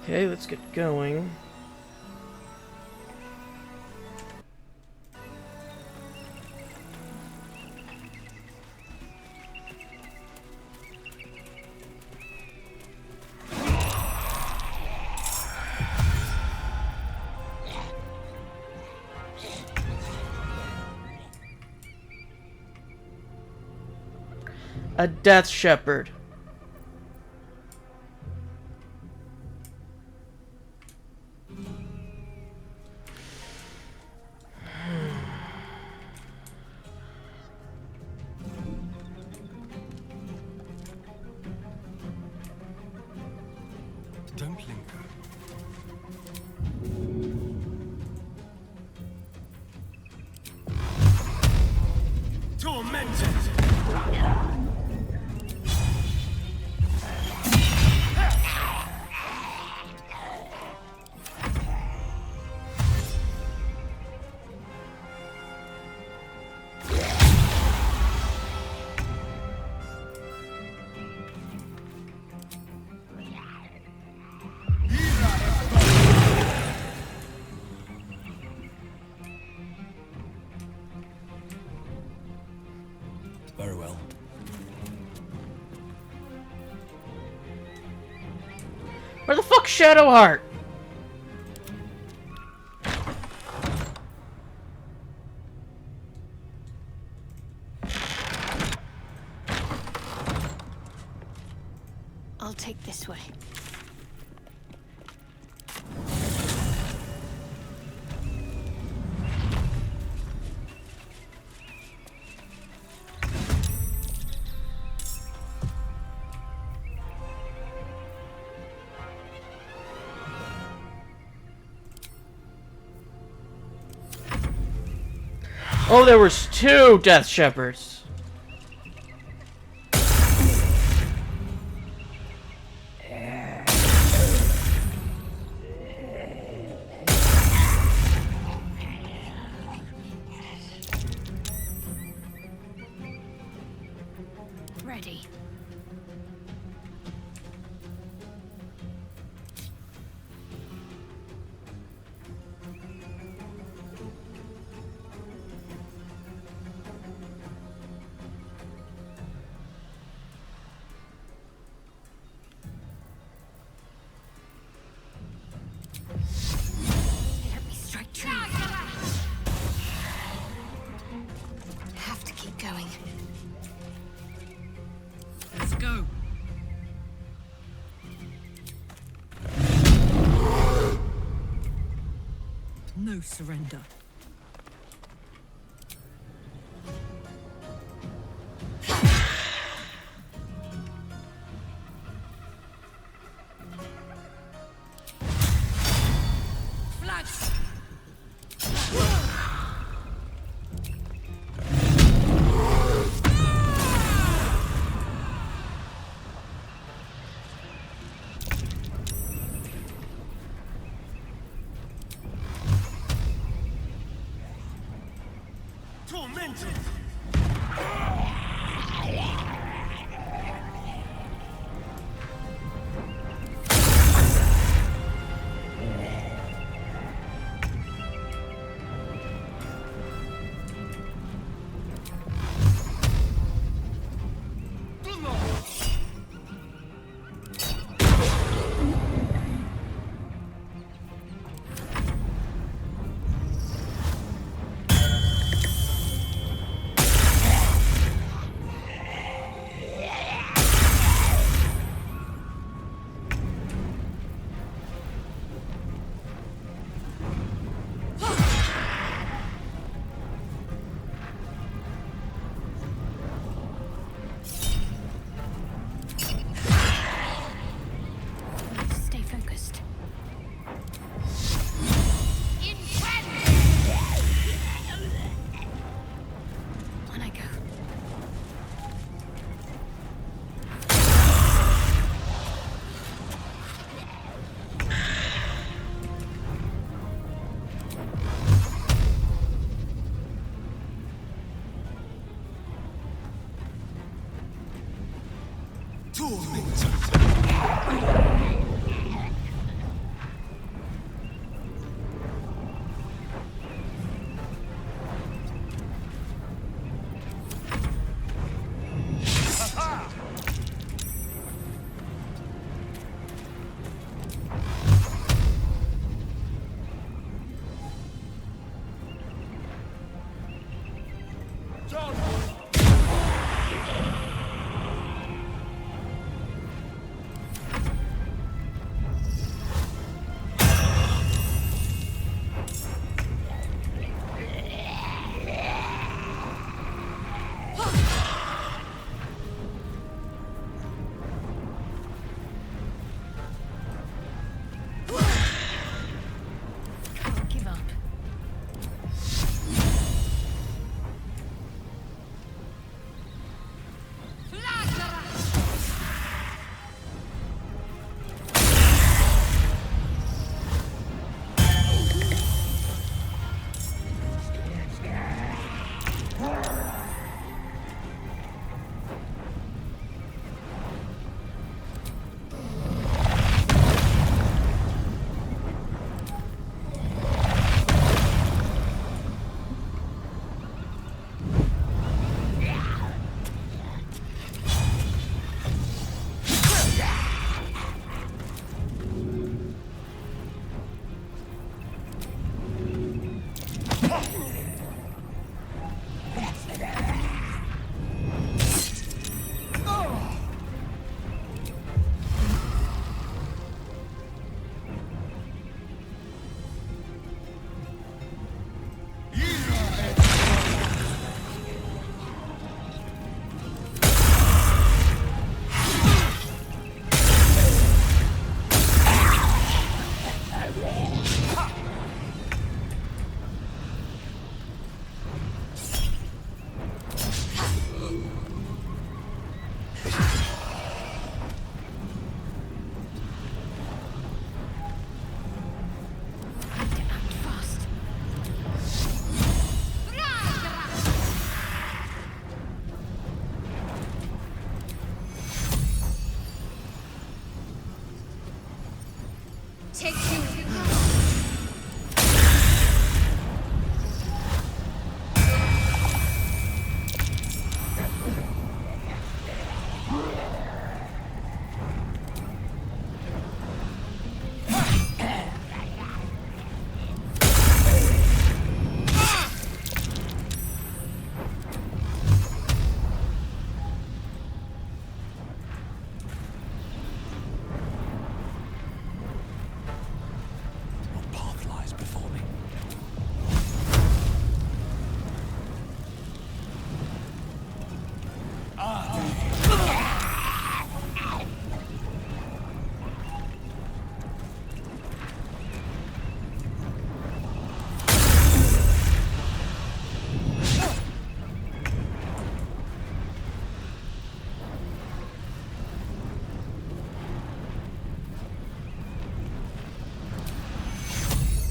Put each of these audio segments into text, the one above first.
Okay, let's get going. A Death Shepherd. Don't linger. Tormented! Very well. Where the fuck's Shadowheart? I'll take this way. Oh, there was two Death Shepherds. Ready. Let me strike true. Have to keep going. Let's go. No surrender. Flags. Tormented! Take you. What path lies before me?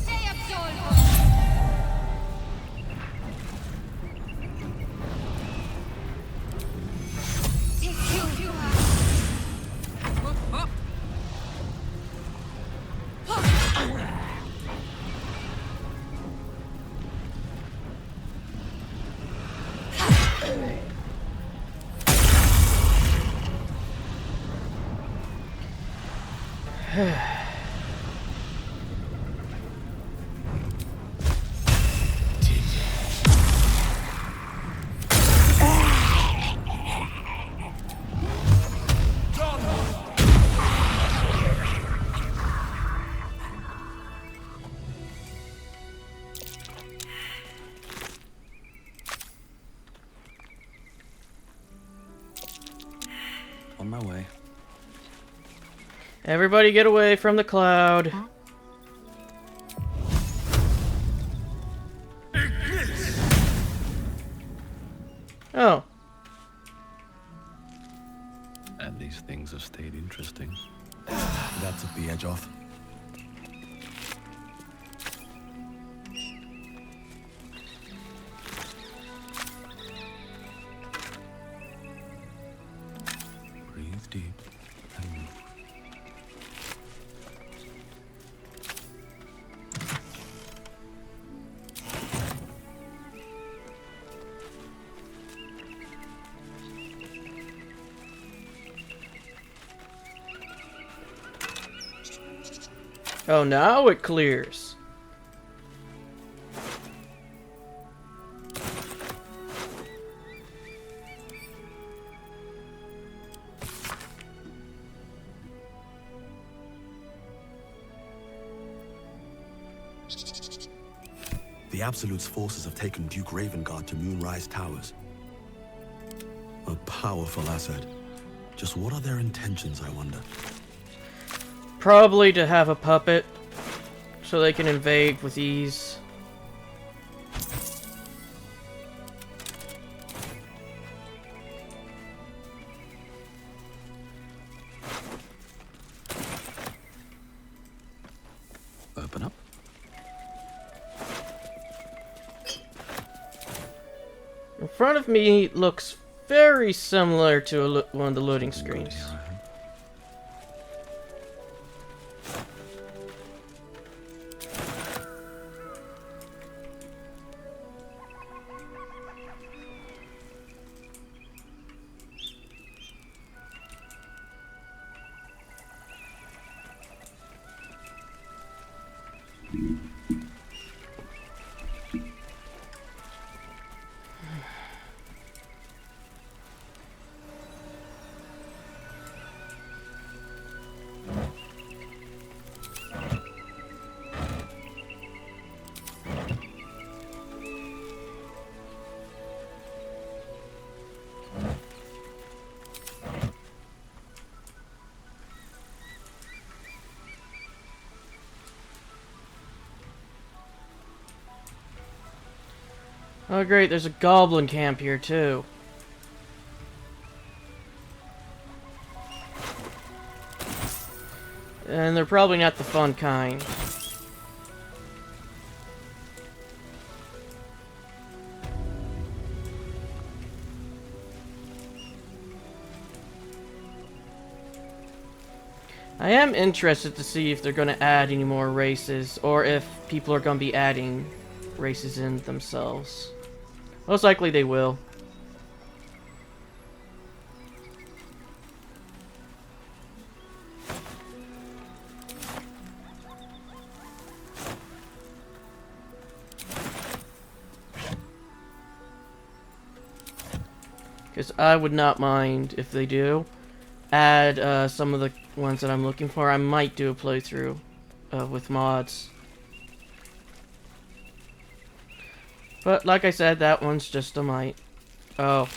Stay absolved. Take you. Up, up. On my way. Everybody get away from the cloud. Oh. And these things have stayed interesting. That took the edge off. Breathe deep and move. Oh, now it clears. The Absolute's forces have taken Duke Ravengard to Moonrise Towers. A powerful asset. Just what are their intentions, I wonder? Probably to have a puppet so they can invade with ease. Open up. In front of me looks very similar to one of the loading screens. Here I am. Oh great, there's a goblin camp here too. And they're probably not the fun kind. I am interested to see if they're going to add any more races, or if people are going to be adding races in themselves. Most likely they will. Because I would not mind if they do add some of the ones that I'm looking for. I might do a playthrough with mods. But like I said, that one's just a might. Oh.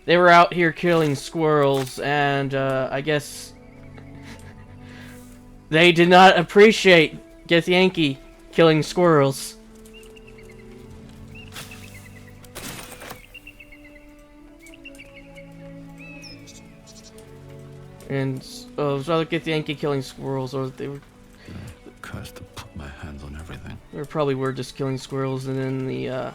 They were out here killing squirrels, and I guess they did not appreciate Githyanki killing squirrels. And it was rather Githyanki killing squirrels, or they were. Cursed to put my hands on everything. They probably were just killing squirrels, and then the.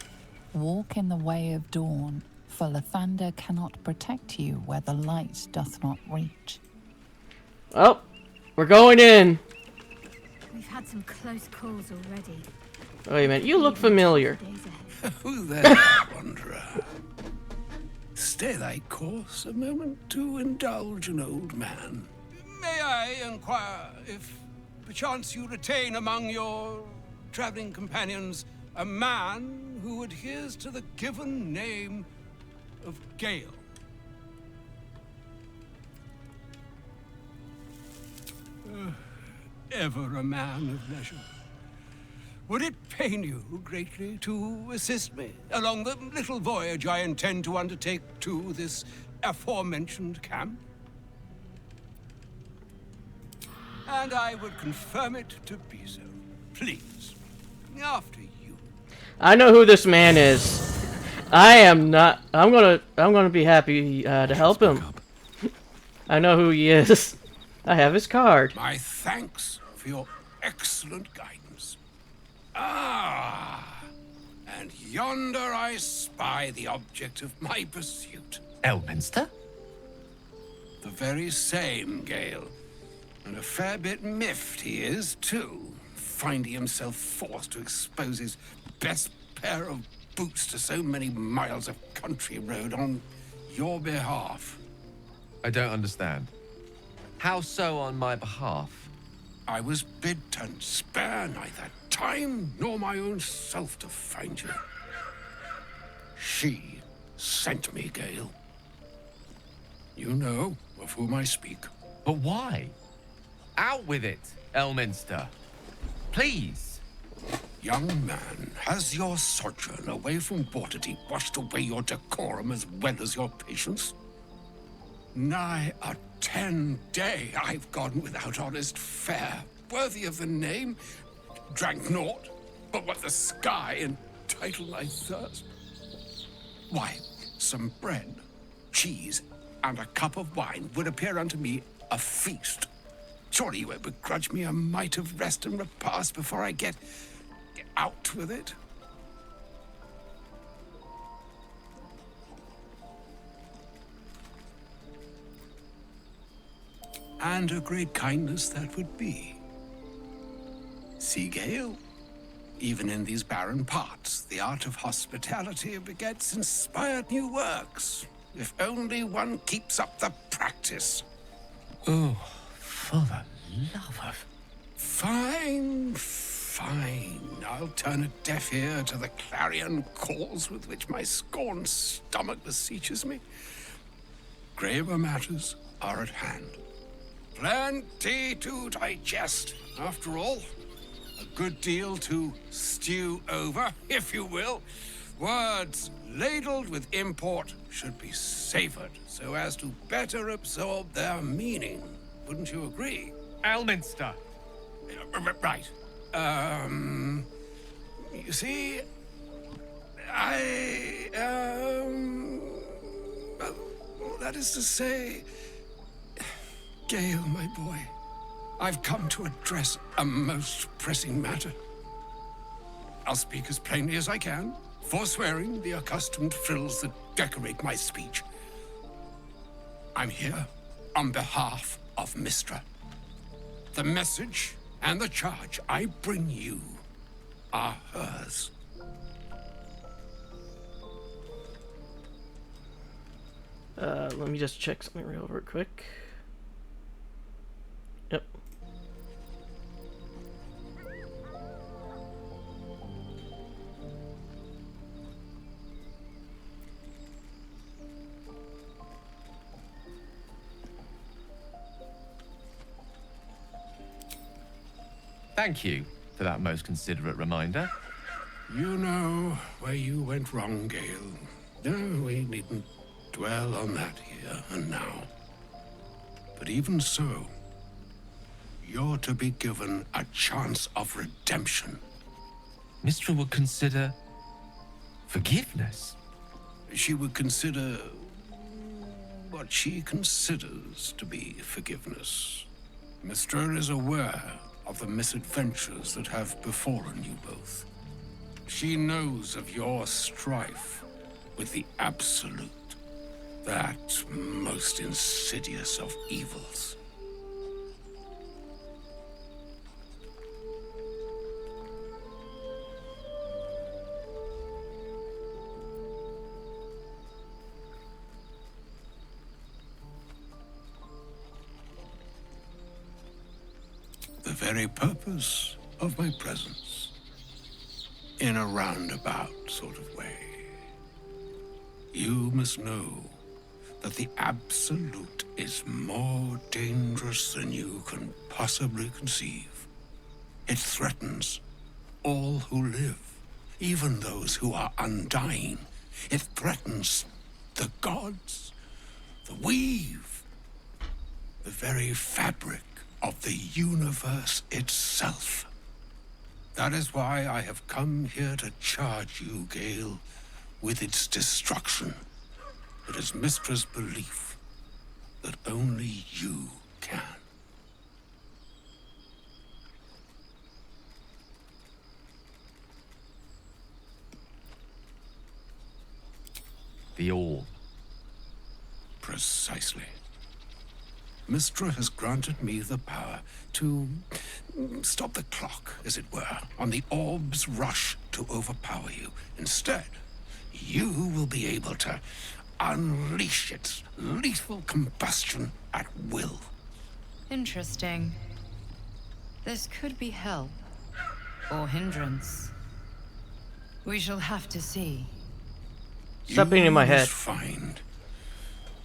Walk in the way of dawn, for Lathander cannot protect you where the light doth not reach. Oh, we're going in. We've had some close calls already. Wait a minute, you look familiar. Who there, wanderer? Stay thy course a moment to indulge an old man. May I inquire if perchance you retain among your traveling companions a man who adheres to the given name of Gale? Ever a man of leisure. Would it pain you greatly to assist me along the little voyage I intend to undertake to this aforementioned camp? And I would confirm it to be so. Please, after you. I know who this man is. I am not. I'm gonna be happy to help him. I know who he is. I have his card. My thanks for your excellent guidance. Ah, and yonder I spy the object of my pursuit. Elminster? The very same, Gale. And a fair bit miffed he is, too, finding himself forced to expose his best pair of boots to so many miles of country road on your behalf. I don't understand. How so on my behalf? I was bid to spare neither time nor my own self to find you. She sent me, Gale. You know of whom I speak. But why? Out with it, Elminster. Please. Young man, has your sojourn away from Waterdeep washed away your decorum as well as your patience? Nigh a 10-day I've gone without honest fare, worthy of the name. Drank naught, but what the sky entitled my thirst. Why, some bread, cheese, and a cup of wine would appear unto me a feast. Surely you won't begrudge me a mite of rest and repast before I get out with it? And a great kindness that would be. See, Gale, even in these barren parts, the art of hospitality begets inspired new works, if only one keeps up the practice. Oh, for the love of... Fine, fine. I'll turn a deaf ear to the clarion calls with which my scorned stomach beseeches me. Graver matters are at hand. Plenty to digest, after all. A good deal to stew over, if you will. Words ladled with import should be savored so as to better absorb their meaning. Wouldn't you agree? Elminster! Right. You see, that is to say, Gale, my boy, I've come to address a most pressing matter. I'll speak as plainly as I can, forswearing the accustomed frills that decorate my speech. I'm here on behalf of Mystra. The message and the charge I bring you are hers. Let me just check something real quick. Yep. Thank you for that most considerate reminder. You know where you went wrong, Gale. No, we needn't dwell on that here and now. But even so, you're to be given a chance of redemption. Mystra would consider forgiveness. She would consider what she considers to be forgiveness. Mystra is aware of the misadventures that have befallen you both. She knows of your strife with the Absolute, that most insidious of evils. The very purpose of my presence, in a roundabout sort of way. You must know that the Absolute is more dangerous than you can possibly conceive. It threatens all who live, even those who are undying. It threatens the gods, the weave, the very fabric of the universe itself. That is why I have come here to charge you, Gale, with its destruction. It is Mystra's belief that only you can. The all. Precisely. Mystra has granted me the power to stop the clock, as it were, on the orb's rush to overpower you. Instead, you will be able to unleash its lethal combustion at will. Interesting. This could be help or hindrance. We shall have to see. Stop being in my You head. must find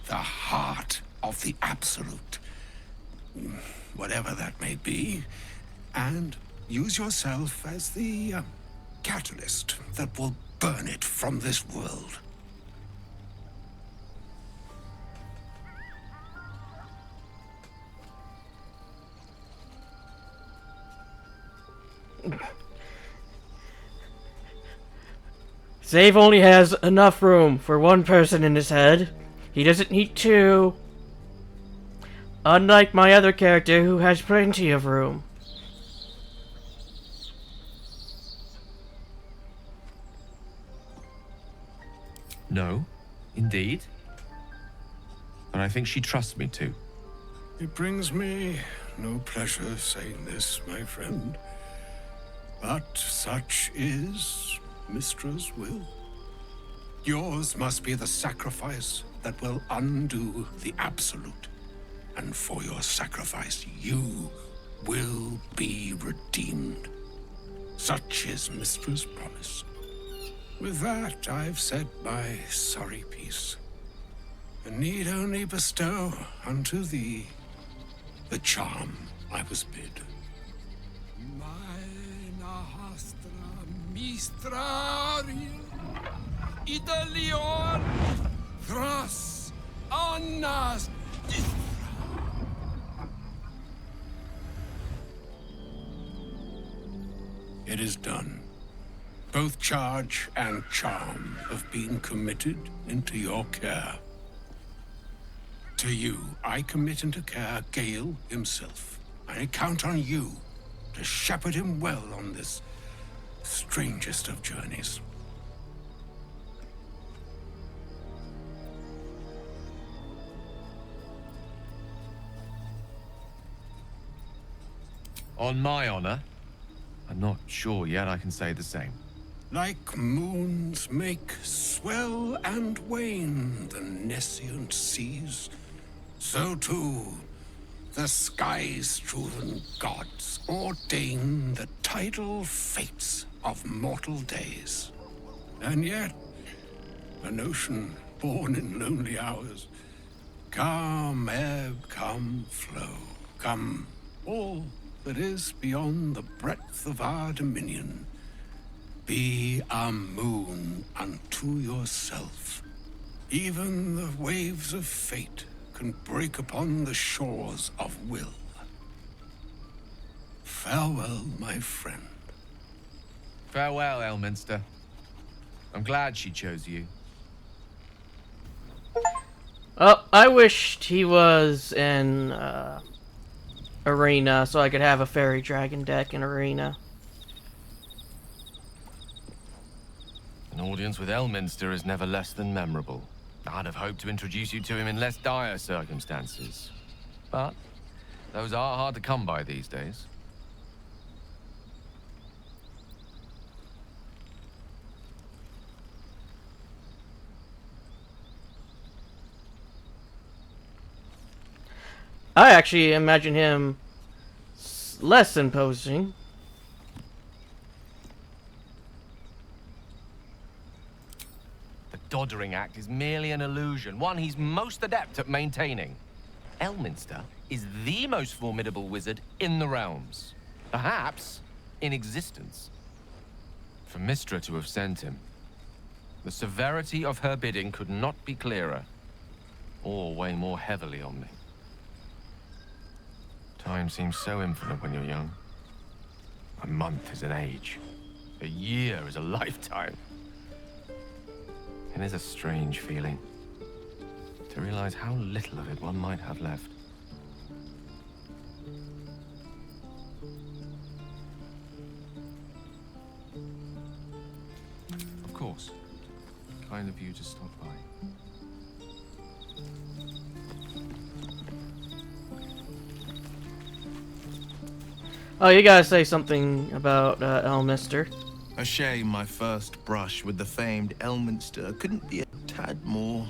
the heart of the Absolute, whatever that may be, and use yourself as the catalyst that will burn it from this world. Zave only has enough room for one person in his head. He doesn't need two. Unlike my other character who has plenty of room. No, indeed. But I think she trusts me too. It brings me no pleasure saying this, my friend. But such is Mystra's will. Yours must be the sacrifice that will undo the Absolute. And for your sacrifice, you will be redeemed. Such is Mystra's promise. With that, I've said my sorry piece, and need only bestow unto thee the charm I was bid. Mistrarium, Idalion, Thras, Annas, It is done. Both charge and charm have been committed into your care. To you, I commit into care Gale himself. I count on you to shepherd him well on this strangest of journeys. On my honor, I'm not sure yet I can say the same. Like moons make swell and wane the nescient seas, so too the sky-strewn gods ordain the tidal fates of mortal days. And yet, an ocean born in lonely hours, come ebb, come flow, come all that is beyond the breadth of our dominion. Be a moon unto yourself. Even the waves of fate can break upon the shores of will. Farewell, my friend. Farewell, Elminster. I'm glad she chose you. Oh, I wished he was in Arena so I could have a fairy dragon deck in Arena. An audience with Elminster is never less than memorable. I'd have hoped to introduce you to him in less dire circumstances. But those are hard to come by these days. I actually imagine him less imposing. The Doddering Act is merely an illusion, one he's most adept at maintaining. Elminster is the most formidable wizard in the realms. Perhaps in existence. For Mystra to have sent him, the severity of her bidding could not be clearer, or weigh more heavily on me. Time seems so infinite when you're young. A month is an age. A year is a lifetime. It is a strange feeling to realize how little of it one might have left. Of course. Kind of you to stop by. Oh, you gotta say something about Elminster. A shame my first brush with the famed Elminster couldn't be a tad more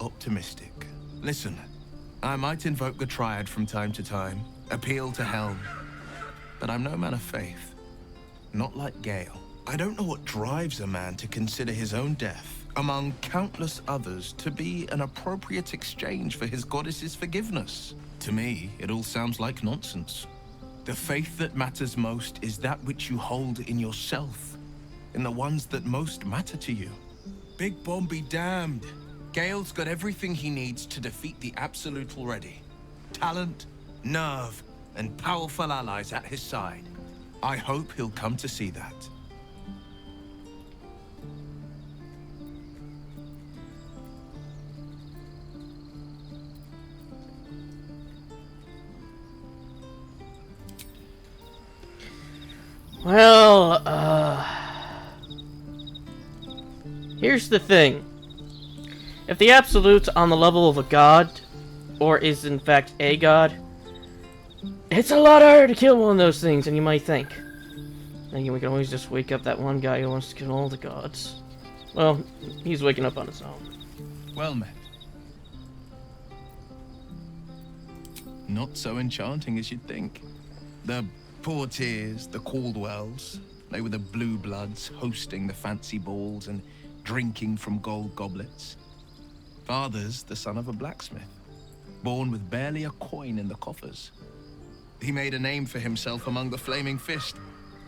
optimistic. Listen, I might invoke the Triad from time to time, appeal to Helm, but I'm no man of faith. Not like Gale. I don't know what drives a man to consider his own death, among countless others, to be an appropriate exchange for his goddess's forgiveness. To me, it all sounds like nonsense. The faith that matters most is that which you hold in yourself, in the ones that most matter to you. Big Bomb be damned. Gale's got everything he needs to defeat the Absolute already. Talent, nerve, and powerful allies at his side. I hope he'll come to see that. Well, here's the thing. If the Absolute's on the level of a god, or is in fact a god, it's a lot harder to kill one of those things than you might think. Thinking we can always just wake up that one guy who wants to kill all the gods. Well, he's waking up on his own. Well met. Not so enchanting as you'd think. The Portiers, the Caldwells, they were the blue bloods hosting the fancy balls and drinking from gold goblets. Father's the son of a blacksmith, born with barely a coin in the coffers. He made a name for himself among the Flaming Fist,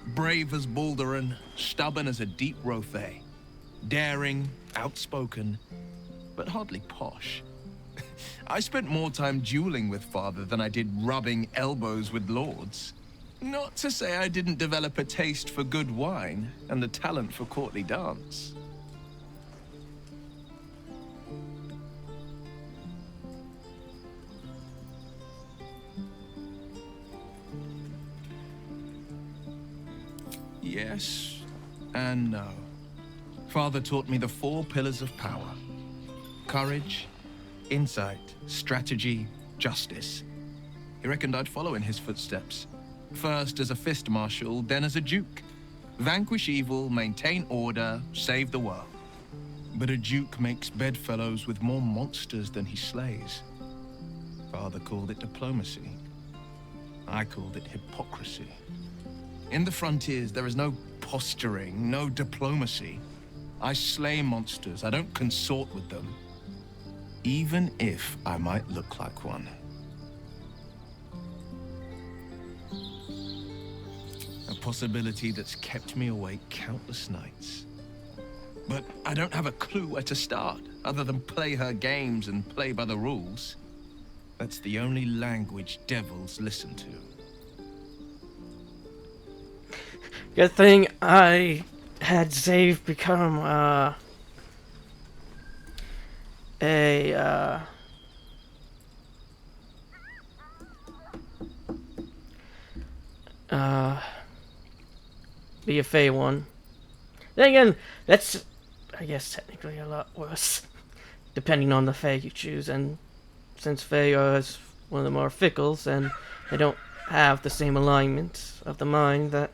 brave as Baldur and stubborn as a deep Rothay, daring, outspoken, but hardly posh. I spent more time dueling with Father than I did rubbing elbows with lords. Not to say I didn't develop a taste for good wine and the talent for courtly dance. Yes and no. Father taught me the 4 pillars of power. Courage, insight, strategy, justice. He reckoned I'd follow in his footsteps. First as a fist marshal, then as a duke. Vanquish evil, maintain order, save the world. But a duke makes bedfellows with more monsters than he slays. Father called it diplomacy. I called it hypocrisy. In the frontiers, there is no posturing, no diplomacy. I slay monsters, I don't consort with them. Even if I might look like one. A possibility that's kept me awake countless nights. But I don't have a clue where to start, other than play her games and play by the rules. That's the only language devils listen to. Good thing I had Zave become, be a Fey one. Then again, that's, I guess, technically a lot worse, depending on the Fey you choose, and since Fey is one of the more fickles, and they don't have the same alignment of the mind that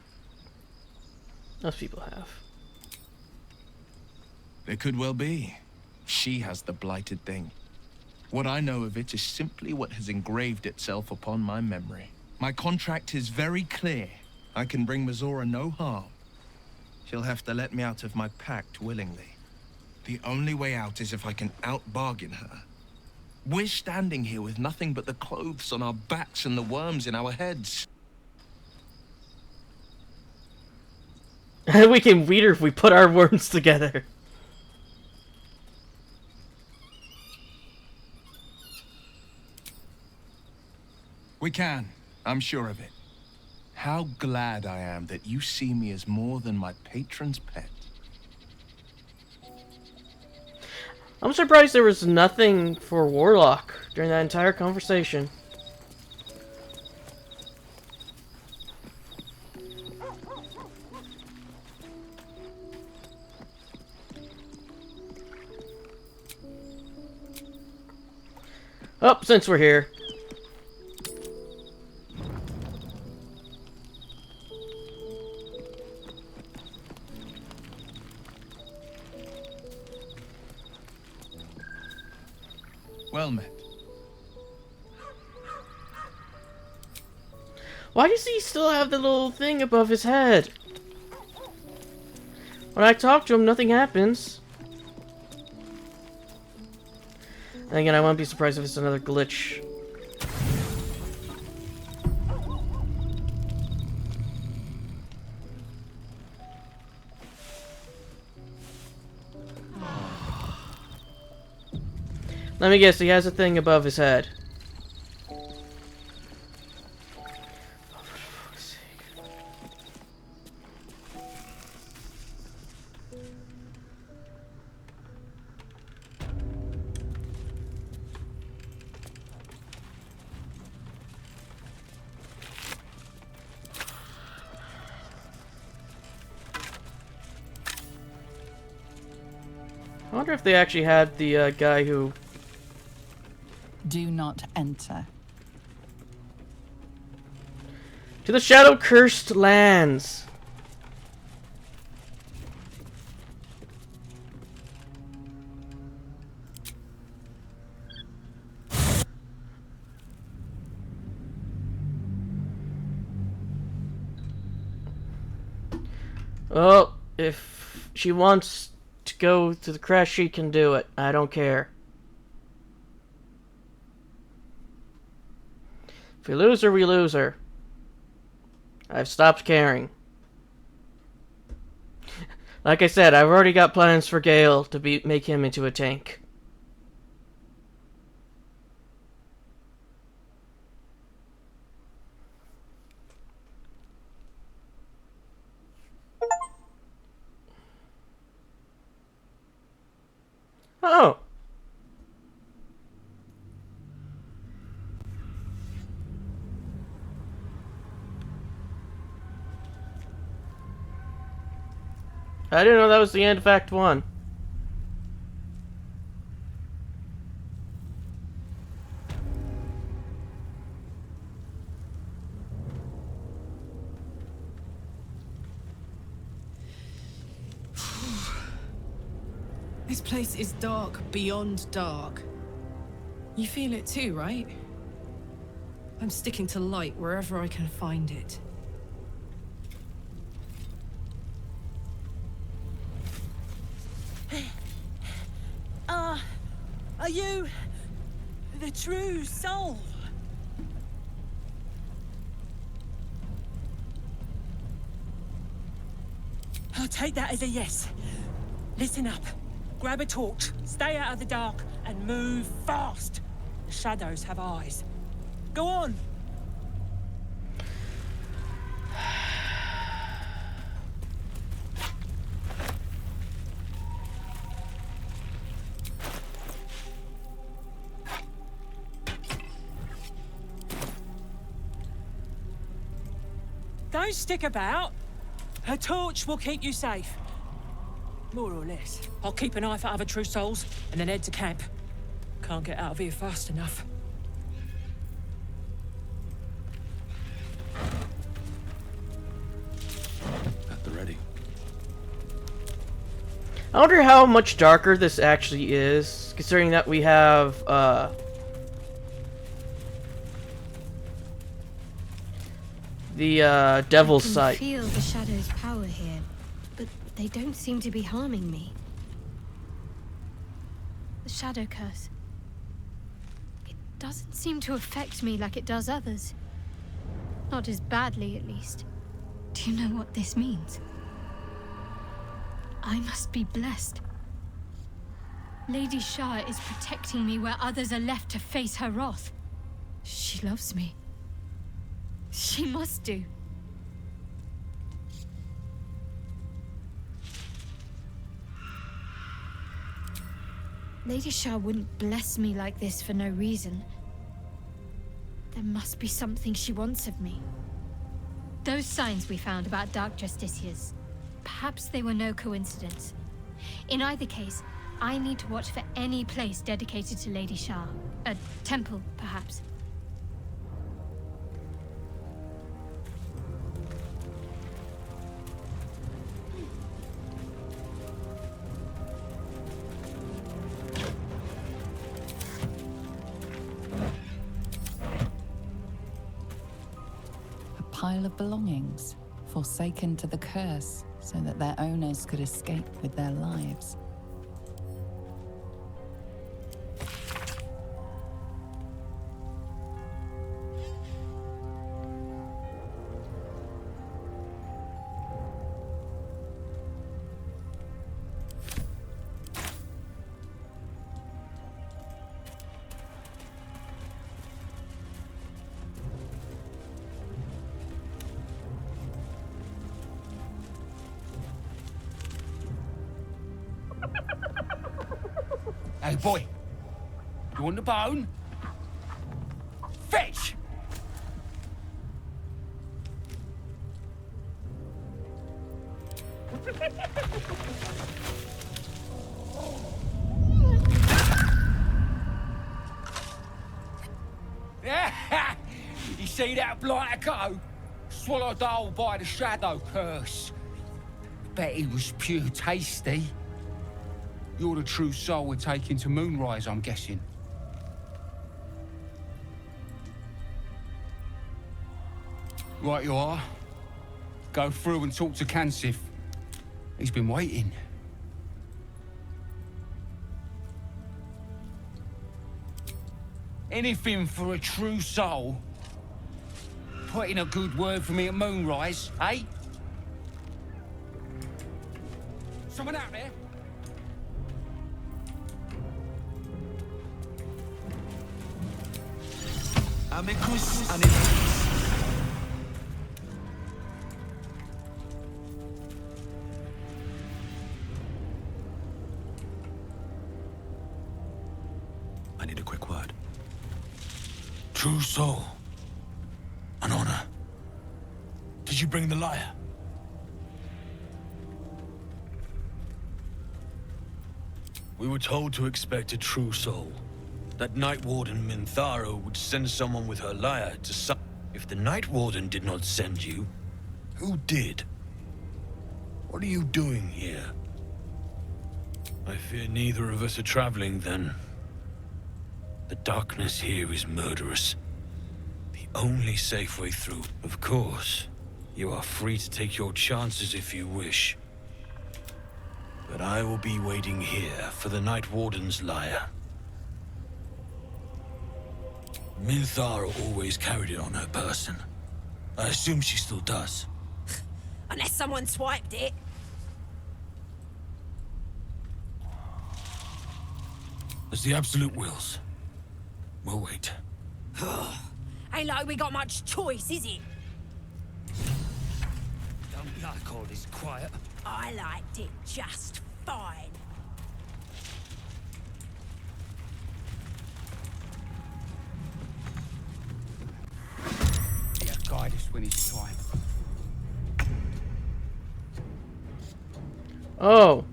most people have. It could well be. She has the blighted thing. What I know of it is simply what has engraved itself upon my memory. My contract is very clear. I can bring Mizora no harm. She'll have to let me out of my pact willingly. The only way out is if I can out-bargain her. We're standing here with nothing but the clothes on our backs and the worms in our heads. We can weed her if we put our worms together. We can. I'm sure of it. How glad I am that you see me as more than my patron's pet. I'm surprised there was nothing for Warlock during that entire conversation. Oh, since we're here. Well met. Why does he still have the little thing above his head? When I talk to him, nothing happens. And again, I won't be surprised if it's another glitch. Let me guess, he has a thing above his head. I wonder if they actually had the guy who... Do not enter. To the shadow-cursed lands. Well, if she wants to go to the crash, she can do it. I don't care. If we lose her, we lose her. I've stopped caring. Like I said, I've already got plans for Gale to make him into a tank. Oh. I didn't know that was the end of Act 1. This place is dark beyond dark. You feel it too, right? I'm sticking to light wherever I can find it. Are you the true soul? I'll take that as a yes. Listen up. Grab a torch, stay out of the dark, and move fast. The shadows have eyes. Go on! Don't stick about. Her torch will keep you safe. More or less. I'll keep an eye for other true souls, and then head to camp. Can't get out of here fast enough. At the ready. I wonder how much darker this actually is, considering that we have, the, Devil's Sight. I can feel the shadow's power here, but they don't seem to be harming me. The shadow curse. It doesn't seem to affect me like it does others. Not as badly, at least. Do you know what this means? I must be blessed. Lady Shah is protecting me where others are left to face her wrath. She loves me. She must do. Lady Shah wouldn't bless me like this for no reason. There must be something she wants of me. Those signs we found about Dark Justiciars, perhaps they were no coincidence. In either case, I need to watch for any place dedicated to Lady Shah. A temple, perhaps. Pile of belongings, forsaken to the curse, so that their owners could escape with their lives. Hey, boy. You want the bone? Fetch! You see that blighter go? Swallowed whole by the shadow curse. Bet he was pure tasty. You're the true soul we're taking to Moonrise, I'm guessing. Right you are. Go through and talk to Kansif. He's been waiting. Anything for a true soul. Put in a good word for me at Moonrise, eh? Someone out there? Amicus animus. I need a quick word. True soul. An honor. Did you bring the lyre? We were told to expect a true soul. That Night Warden Minthara would send someone with her lyre to If the Night Warden did not send you, who did? What are you doing here? I fear neither of us are traveling then. The darkness here is murderous. The only safe way through. Of course, you are free to take your chances if you wish. But I will be waiting here for the Night Warden's lyre. Minthara always carried it on her person. I assume she still does. Unless someone swiped it. As the Absolute wills. We'll wait. Ain't like we got much choice, is it? Don't like all this quiet. I liked it just fine. Yeah, guide us when it's time. Oh.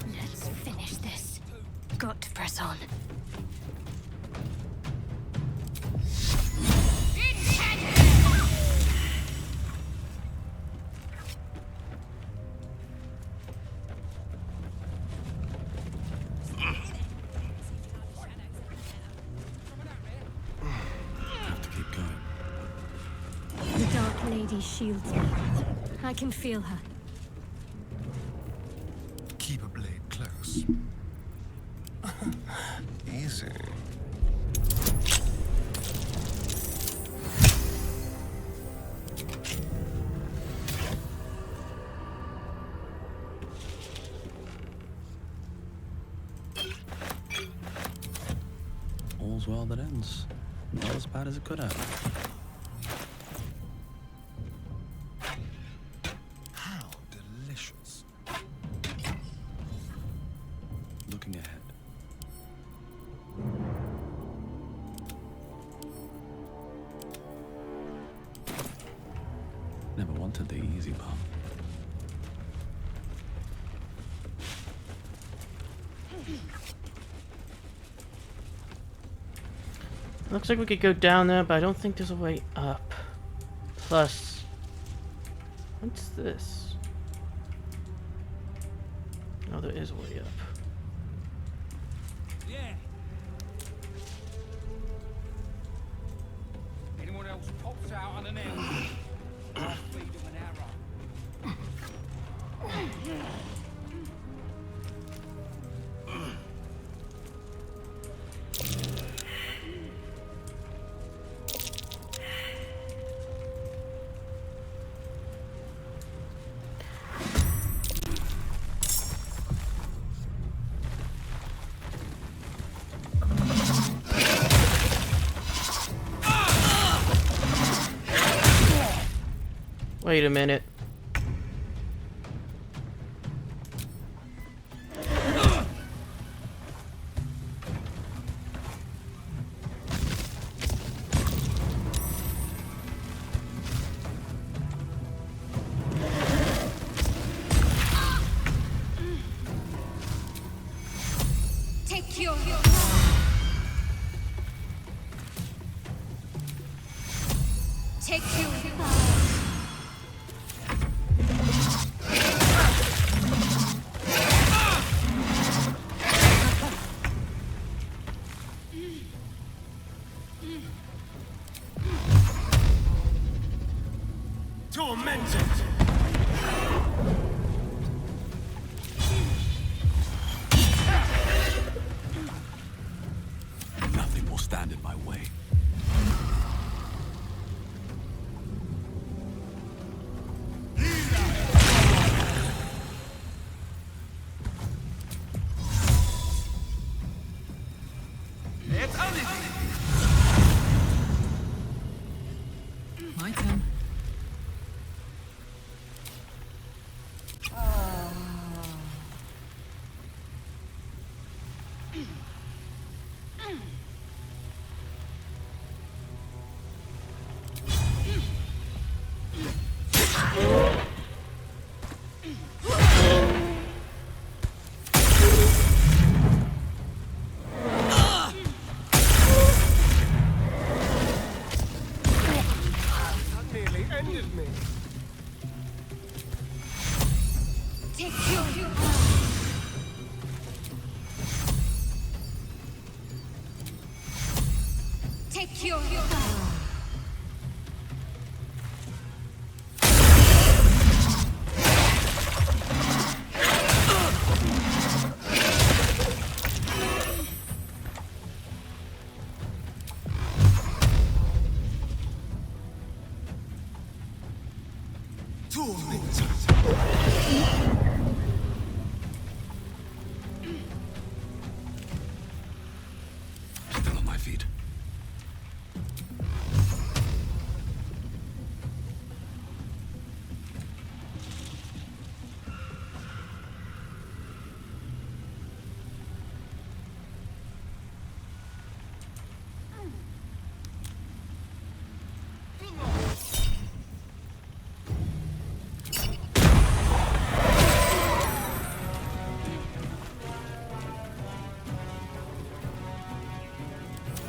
Let's finish this. Got to press on. Have to keep going. The Dark Lady shields me. I can feel her. Keep a blade close. Easy. All's well that ends. Not as bad as it could have. How delicious. Looking ahead. Never wanted the easy part. Looks like we could go down there, but I don't think there's a way up. Plus, what's this? Oh, there is a way up. Yeah. Anyone else pops out unannounced, I'll feed them an arrow. Wait a minute. Take your... Take your... Tormented! Nothing will stand in my way. My turn. Still on my feet.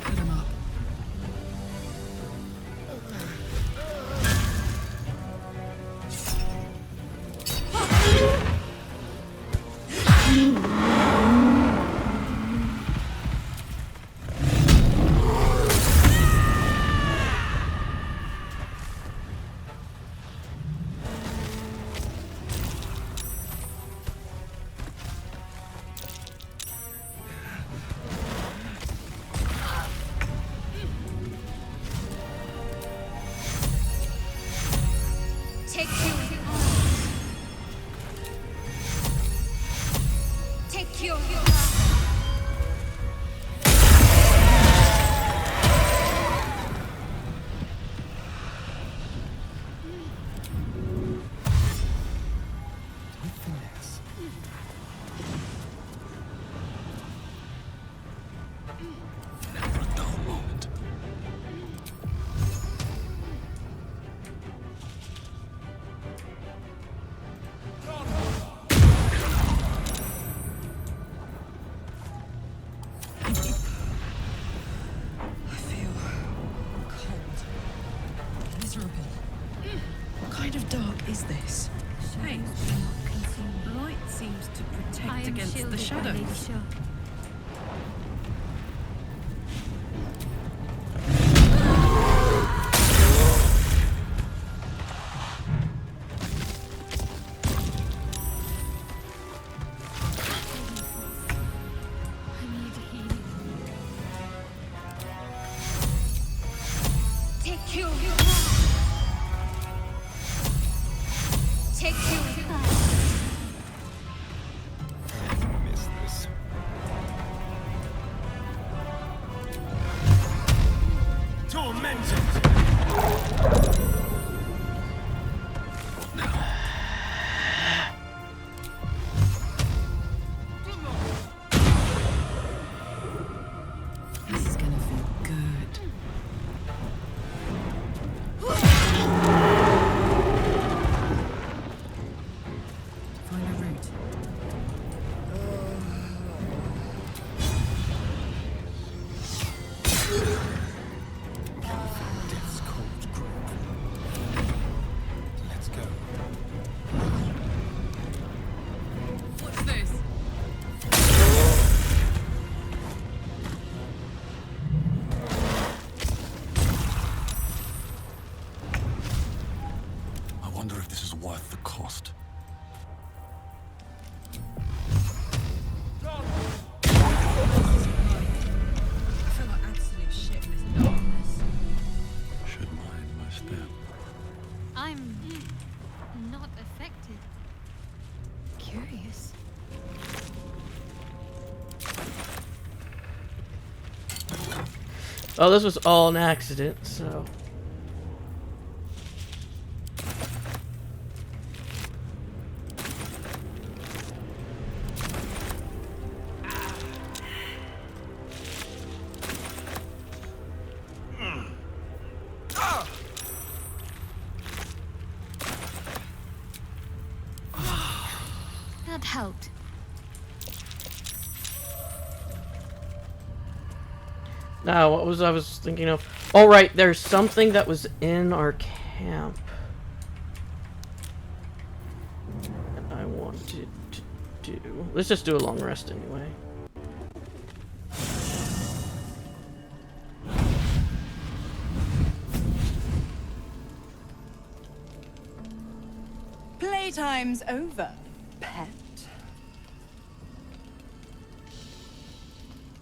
Put him up. Take cure. Take cure. Never a dull moment. I feel cold. Miserable. What kind of dark is this? Hey, light seems to protect against the shadows. I need healing. Take cure. Take cure. Miss this. Tormented! What now? This is gonna feel good. Find a route. Death's cold grip. Let's go. What's this? I wonder if this is worth the cost. I feel like absolute shit in this darkness. Should mind my step. I'm not affected. Curious. Oh, this was all an accident, so. That helped. Now, what was I was thinking of? All right, there's something that was in our camp that I wanted to do. Let's just do a long rest anyway. Many times over, pet.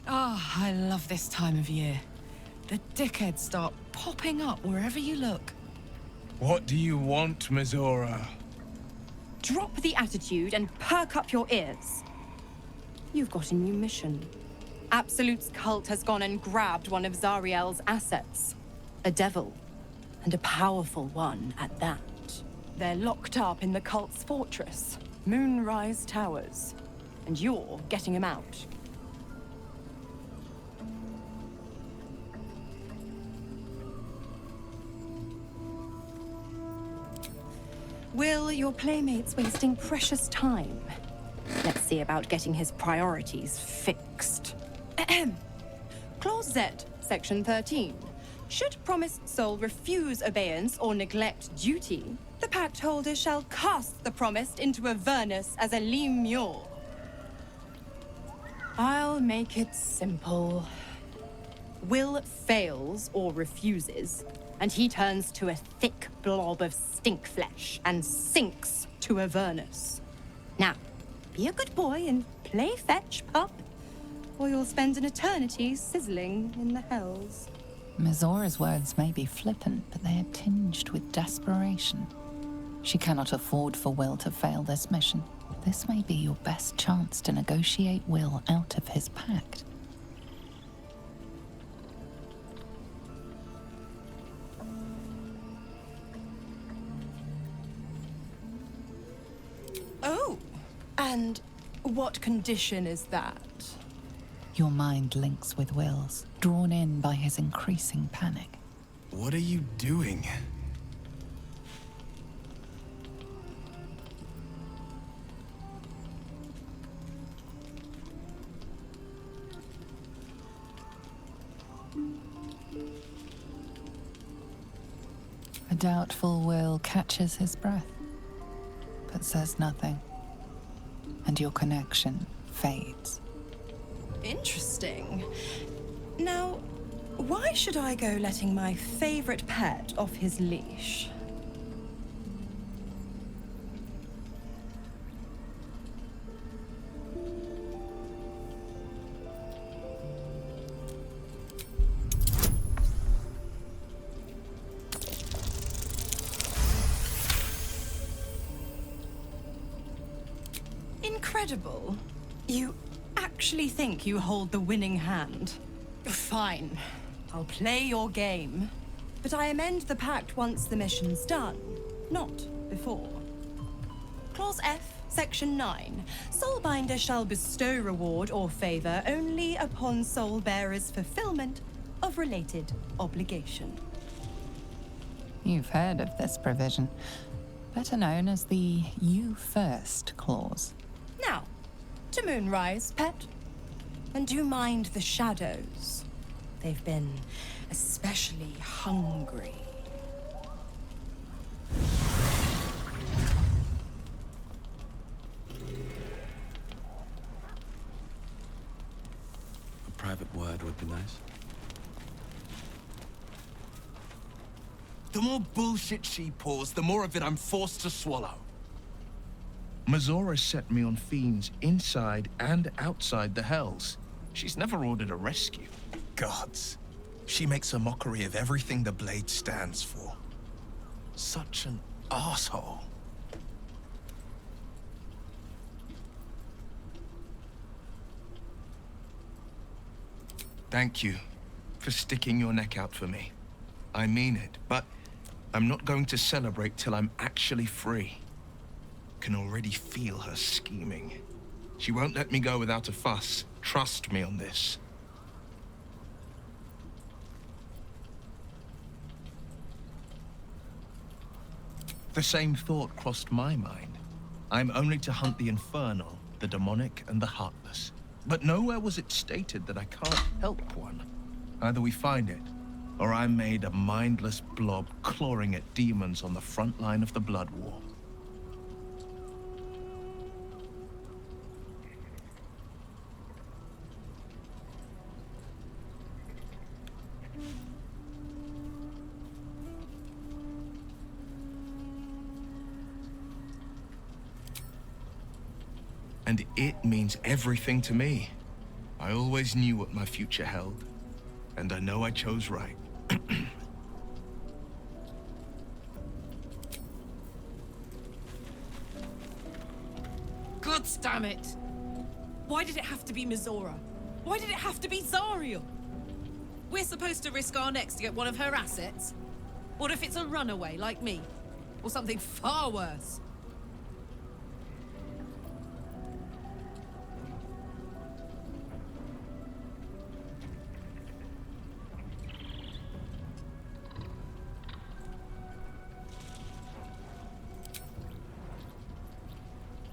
Oh, I love this time of year. The dickheads start popping up wherever you look. What do you want, Mizora? Drop the attitude and perk up your ears. You've got a new mission. Absolute's cult has gone and grabbed one of Zariel's assets. A devil. And a powerful one at that. They're locked up in the cult's fortress, Moonrise Towers. And you're getting him out. Will, your playmate's wasting precious time. Let's see about getting his priorities fixed. Ahem. Clause Z, Section 13. Should promised soul refuse abeyance or neglect duty, the pact holder shall cast the promised into Avernus as a lemure. I'll make it simple. Will fails or refuses, and he turns to a thick blob of stink flesh and sinks to Avernus. Now, be a good boy and play fetch, pup, or you'll spend an eternity sizzling in the hells. Mizora's words may be flippant, but they are tinged with desperation. She cannot afford for Will to fail this mission. This may be your best chance to negotiate Will out of his pact. Oh, and what condition is that? Your mind links with Will's, drawn in by his increasing panic. What are you doing? A doubtful Will catches his breath, but says nothing, and your connection fades. Interesting. Now, why should I go letting my favorite pet off his leash? Incredible. You actually think you hold the winning hand? Fine. I'll play your game. But I amend the pact once the mission's done, not before. Clause F, Section 9. Soulbinder shall bestow reward or favor only upon soul bearer's fulfillment of related obligation. You've heard of this provision, better known as the You First clause. Now, to Moonrise, pet. And do mind the shadows. They've been especially hungry. A private word would be nice. The more bullshit she pours, the more of it I'm forced to swallow. Mizora set me on fiends inside and outside the Hells. She's never ordered a rescue. Gods. She makes a mockery of everything the Blade stands for. Such an asshole. Thank you for sticking your neck out for me. I mean it, but I'm not going to celebrate till I'm actually free. Can already feel her scheming. She won't let me go without a fuss. Trust me on this. The same thought crossed my mind. I'm only to hunt the infernal, the demonic, and the heartless. But nowhere was it stated that I can't help one. Either we find it, or I'm made a mindless blob clawing at demons on the front line of the Blood War. And it means everything to me. I always knew what my future held, and I know I chose right. God damn it! Why did it have to be Mizora? Why did it have to be Zariel? We're supposed to risk our necks to get one of her assets? What if it's a runaway like me? Or something far worse?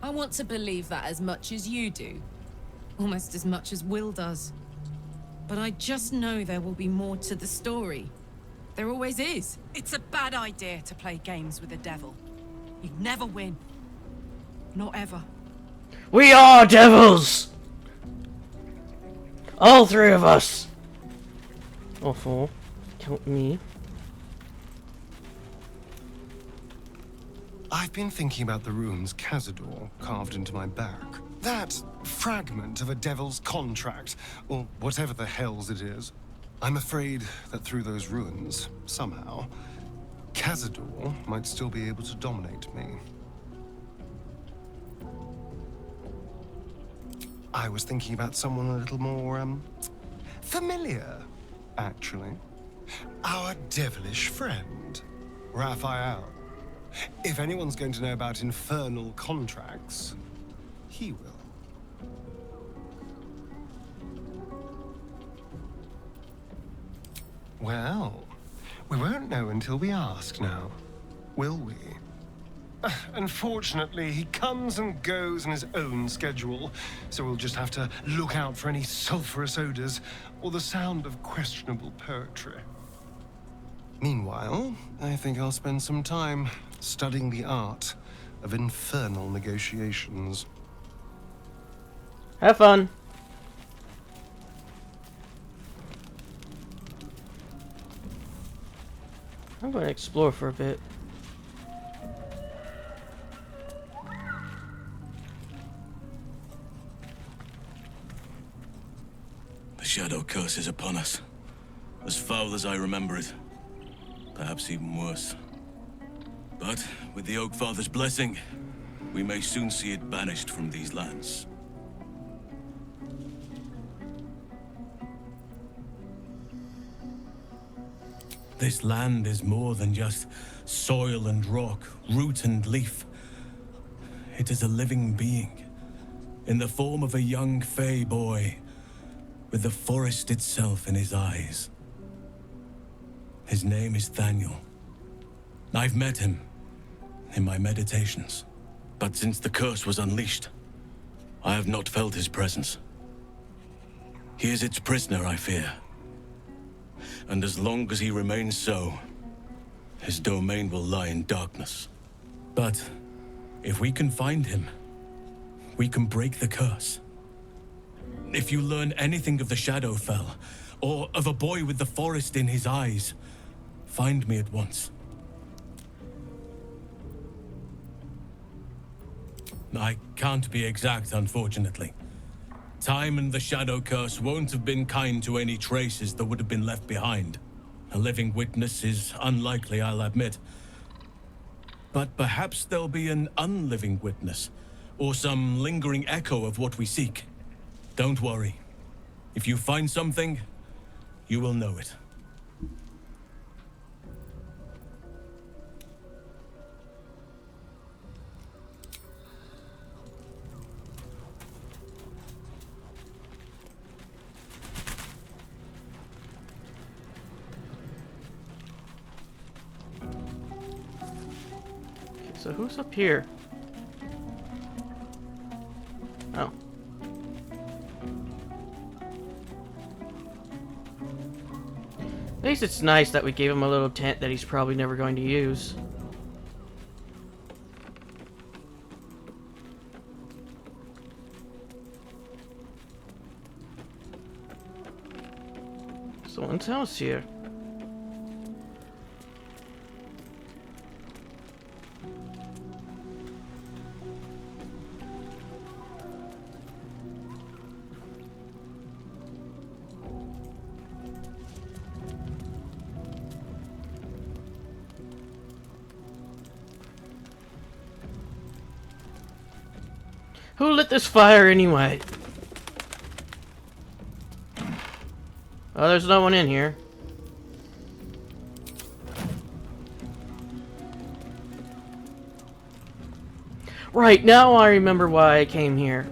I want to believe that as much as you do. Almost as much as Will does. But I just know there will be more to the story. There always is. It's a bad idea to play games with the devil. You never win. Not ever. We are devils! All three of us! All four. Count me. I've been thinking about the runes Cazador carved into my back. That fragment of a devil's contract, or whatever the hells it is. I'm afraid that through those ruins, somehow, Cazador might still be able to dominate me. I was thinking about someone a little more, familiar, actually. Our devilish friend, Raphael. If anyone's going to know about infernal contracts, he will. Well, we won't know until we ask now, will we? Unfortunately, he comes and goes on his own schedule, so we'll just have to look out for any sulphurous odors or the sound of questionable poetry. Meanwhile, I think I'll spend some time studying the art of infernal negotiations. Have fun. I'm going to explore for a bit. The Shadow Curse is upon us. As foul as I remember it. Perhaps even worse. But with the Oak Father's blessing, we may soon see it banished from these lands. This land is more than just soil and rock, root and leaf. It is a living being, in the form of a young Fey boy, with the forest itself in his eyes. His name is Thaniel. I've met him in my meditations. But since the curse was unleashed, I have not felt his presence. He is its prisoner, I fear. And as long as he remains so, his domain will lie in darkness. But if we can find him, we can break the curse. If you learn anything of the Shadowfell, or of a boy with the forest in his eyes, find me at once. I can't be exact, unfortunately. Time and the Shadow Curse won't have been kind to any traces that would have been left behind. A living witness is unlikely, I'll admit. But perhaps there'll be an unliving witness, or some lingering echo of what we seek. Don't worry. If you find something, you will know it. So who's up here? Oh. At least it's nice that we gave him a little tent that he's probably never going to use. Someone's house here. Who lit this fire anyway? Oh, there's no one in here. Right, now I remember why I came here.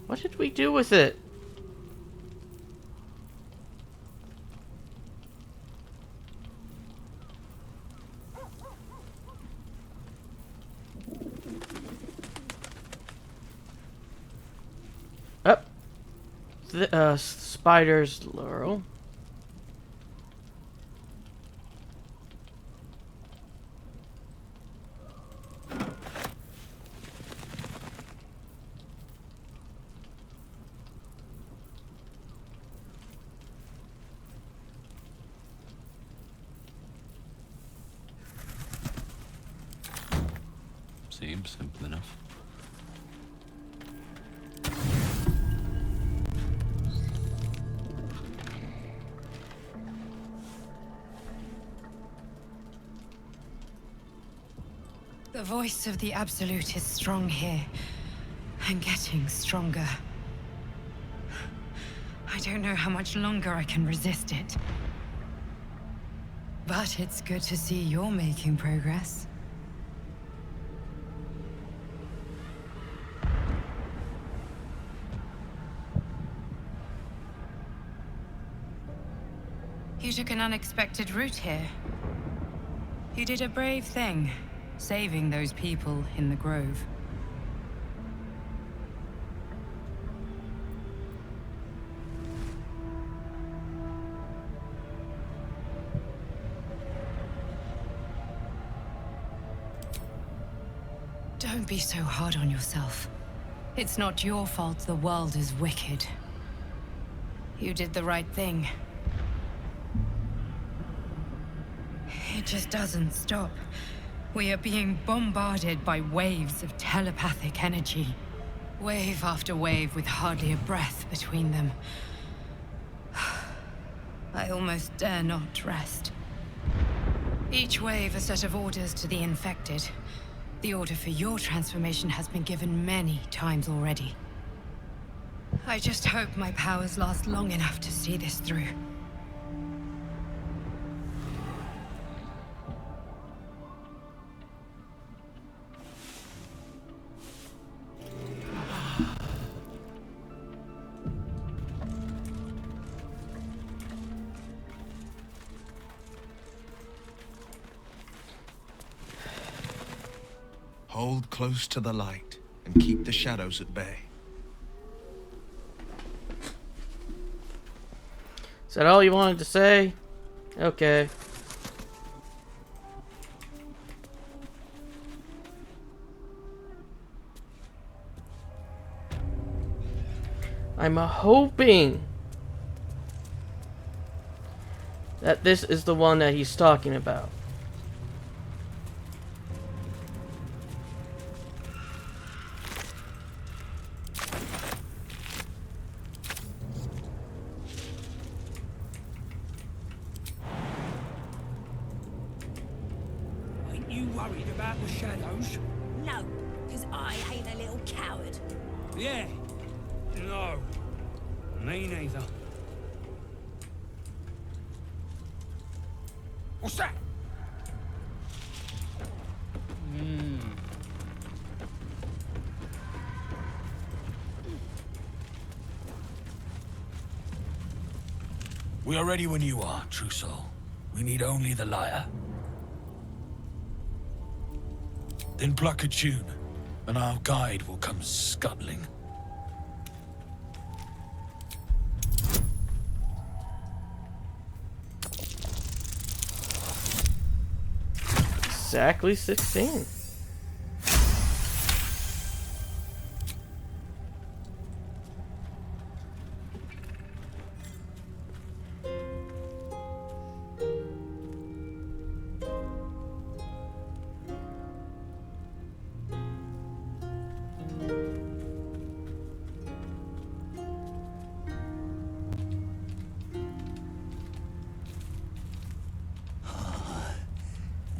What did we do with it? Up. The spider's laurel. Seems simple enough. The voice of the Absolute is strong here, and getting stronger. I don't know how much longer I can resist it. But it's good to see you're making progress. You took an unexpected route here. You did a brave thing, saving those people in the grove. Don't be so hard on yourself. It's not your fault the world is wicked. You did the right thing. It just doesn't stop. We are being bombarded by waves of telepathic energy. Wave after wave with hardly a breath between them. I almost dare not rest. Each wave a set of orders to the infected. The order for your transformation has been given many times already. I just hope my powers last long enough to see this through. Hold close to the light and keep the shadows at bay. Is that all you wanted to say? Okay. I'm hoping that this is the one that he's talking about. Ain't you worried about the shadows? No, because I ain't a little coward. Yeah. No. Me neither. What's that? We are ready when you are, true soul. We need only the lyre. Then pluck a tune, and our guide will come scuttling. exactly 16.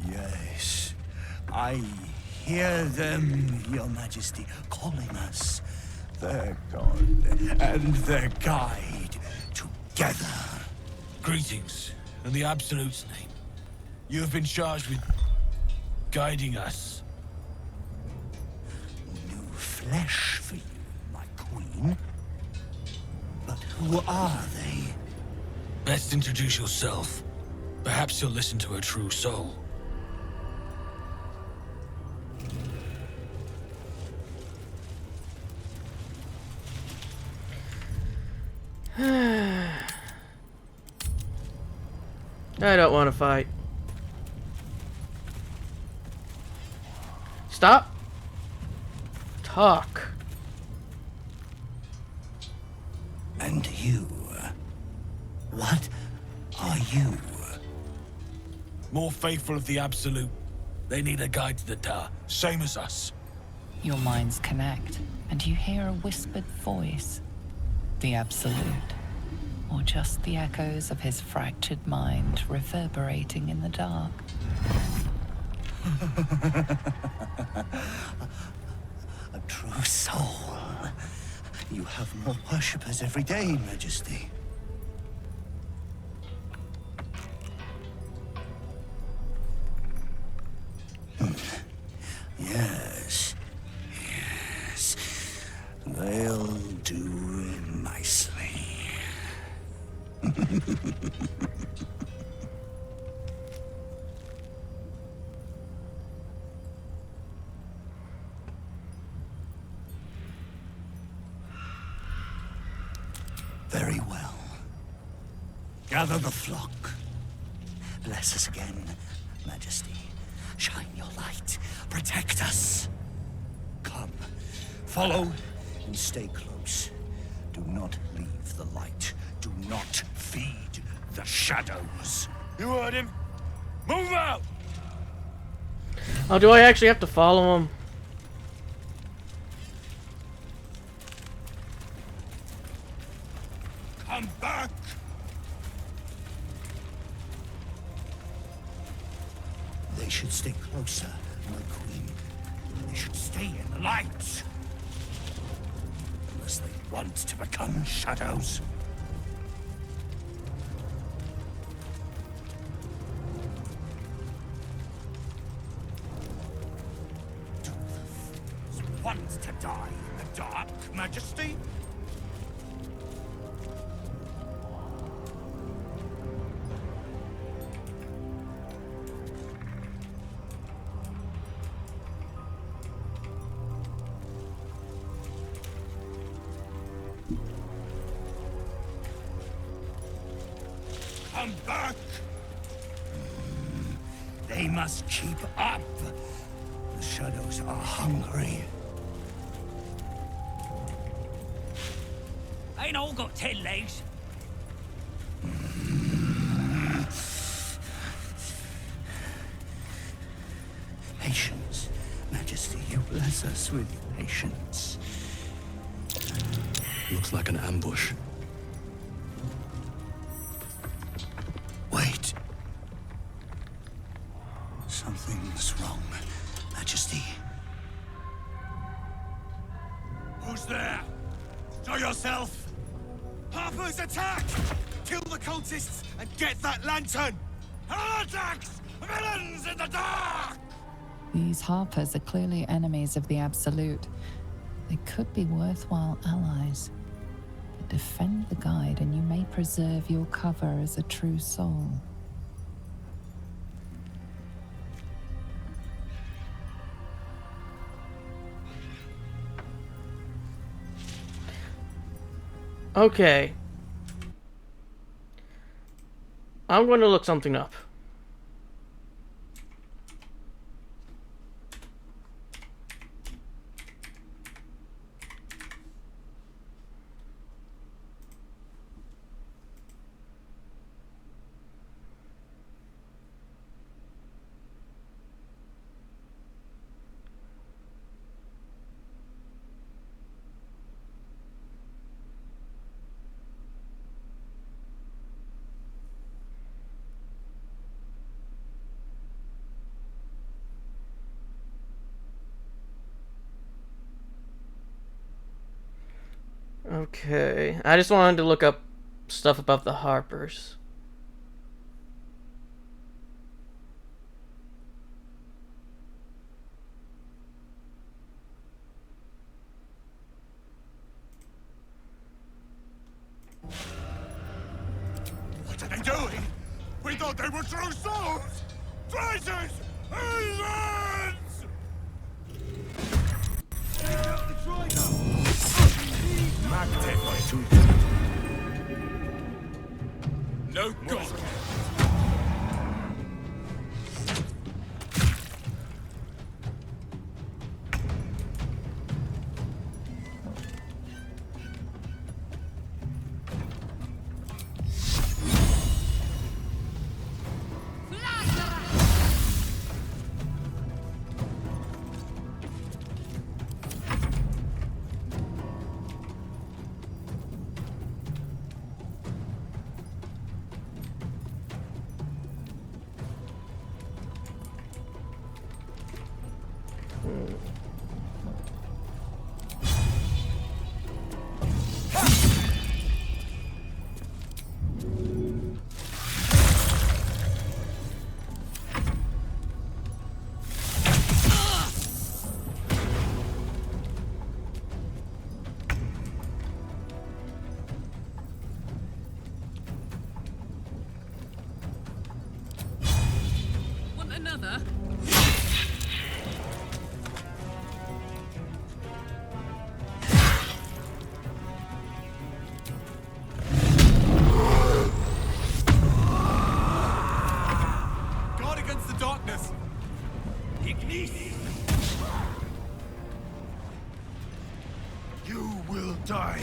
Yes, I hear them, Your Majesty, calling us their god and their guide together. Greetings, in the Absolute's name. You have been charged with guiding us. New flesh for you, my queen. But who are they? Best introduce yourself. Perhaps you'll listen to a true soul. I don't want to fight. Stop. Talk. And you? What are you? More faithful of the Absolute. They need a guide to the tower, same as us. Your minds connect, and you hear a whispered voice. The Absolute. Or just the echoes of his fractured mind reverberating in the dark. A true soul. You have more worshippers every day, Majesty. Yes. Yes. They'll do nicely. Very well. Gather the flock. Bless us again, Majesty. Shine your light. Protect us. Come. Follow and stay close. Do not leave the light. Do not feed the shadows. You heard him. Move out! Oh, do I actually have to follow him? Come back! They should stay closer, my queen. They should stay in the light. Unless they want to become shadows. Do the fools want to die in the dark, Majesty? Come back! They must keep up. The shadows are hungry. Ain't all got 10 legs. Patience, Majesty, you bless us with patience. Looks like an ambush. Wait. Something's wrong, Majesty. Who's there? Show yourself! Harper's attack! Kill the cultists and get that lantern! Heretics! Villains in the dark! These Harpers are clearly enemies of the Absolute. They could be worthwhile allies. But defend the guide and you may preserve your cover as a true soul. Okay. I'm going to look something up. Okay, I just wanted to look up stuff about the Harpers. What are they doing? We thought they were true souls! Traitors! Heathens! No god! Want another? Guard against the darkness! Ignis! You will die.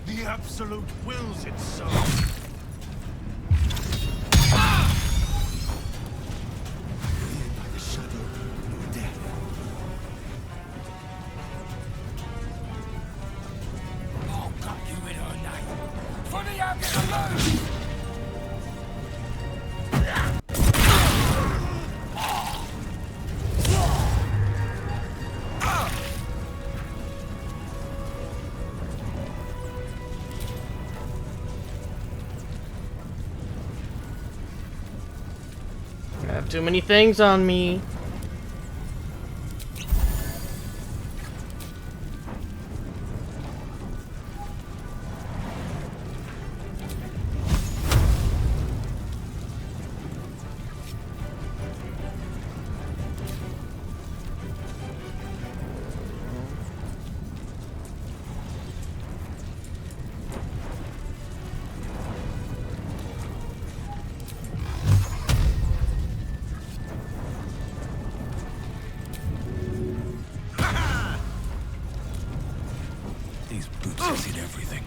The Absolute wills it so. I'll cut you in her name! For the Abbot alone! I have too many things on me. These boots have seen everything.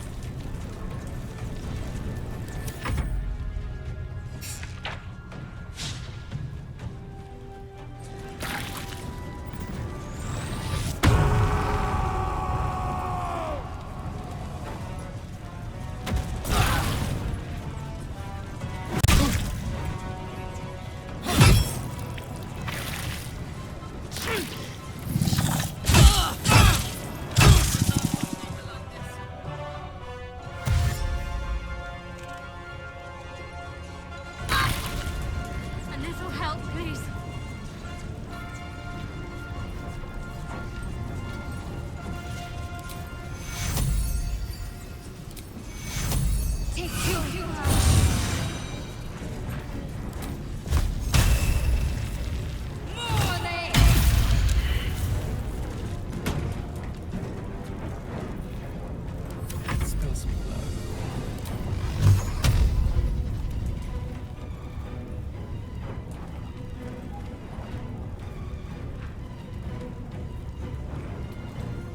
A little help, please. Spill some blood.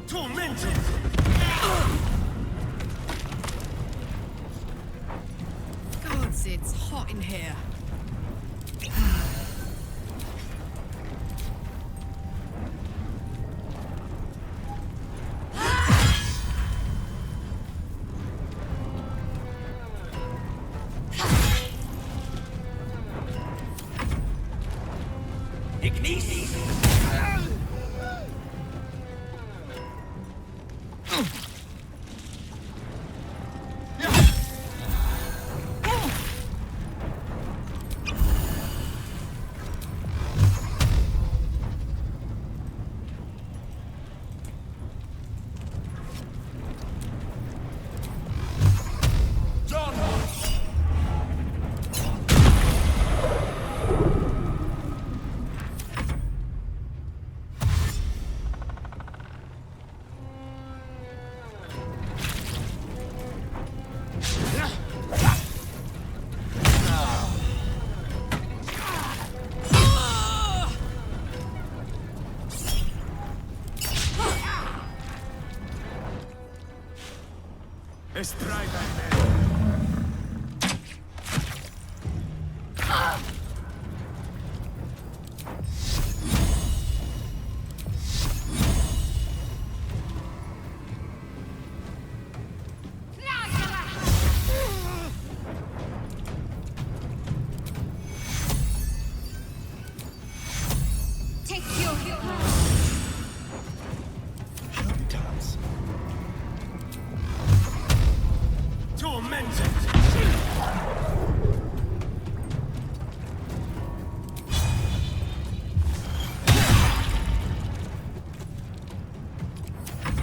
Tormented! Gods, it's hot in here. Ignis! Take your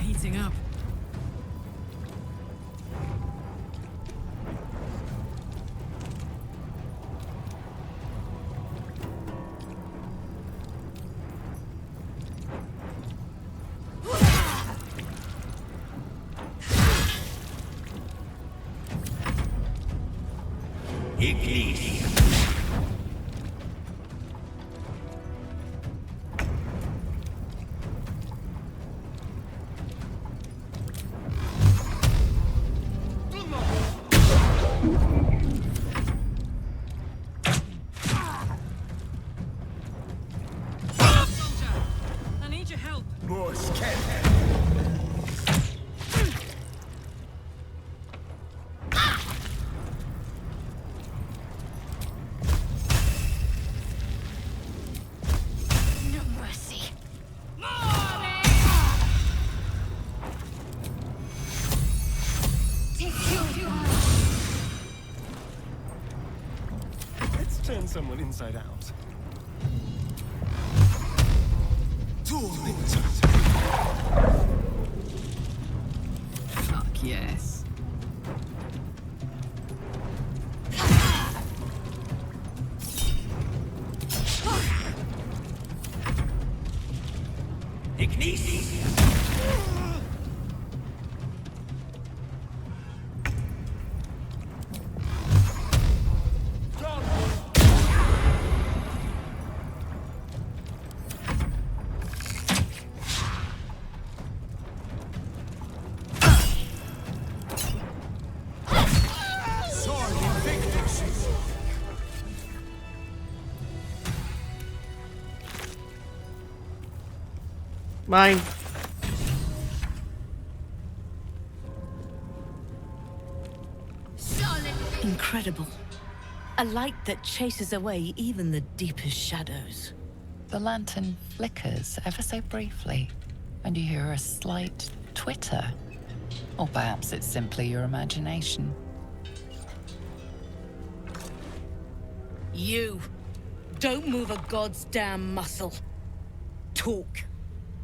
Heating up. Ignis. Soldier, I need your help. More scared. no mercy. Take your Let's turn someone inside out. Fuck yes. Ignis. Sword Invictus. Mine. Incredible. A light that chases away even the deepest shadows. The lantern flickers ever so briefly, and you hear a slight twitter. Or perhaps it's simply your imagination. You. Don't move a god's damn muscle. Talk.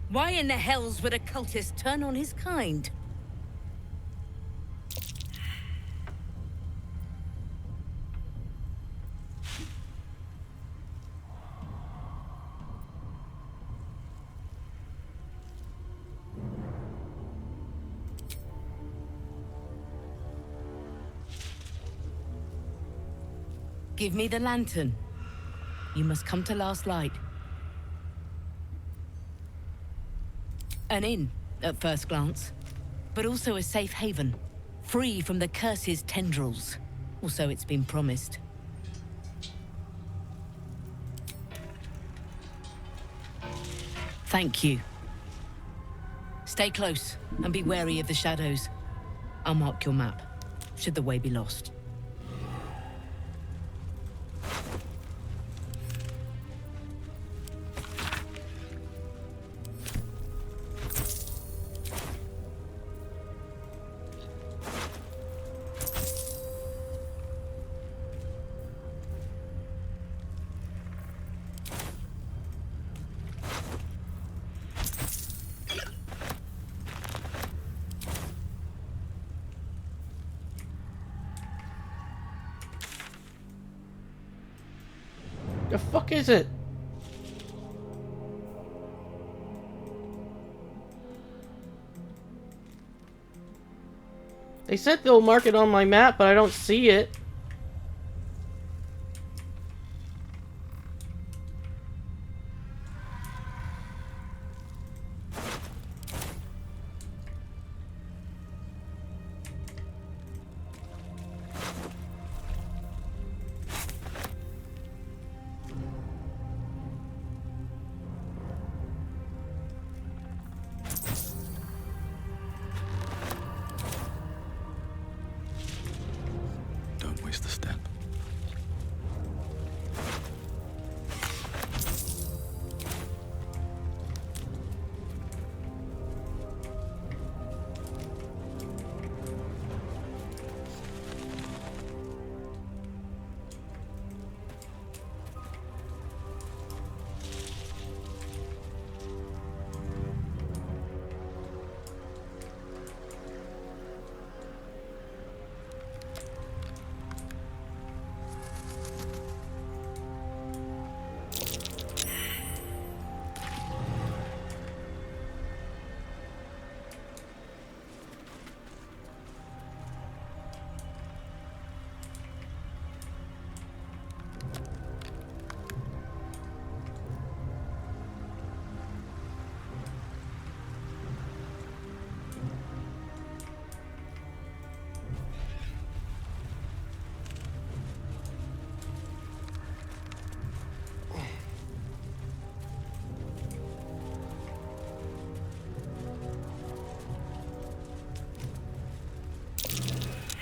Why in the hells would a cultist turn on his kind? Give me the lantern. You must come to last light. An inn, at first glance, but also a safe haven, free from the curse's tendrils. Or so it's been promised. Thank you. Stay close and be wary of the shadows. I'll mark your map, should the way be lost. The fuck is it? They said they'll mark it on my map, but I don't see it.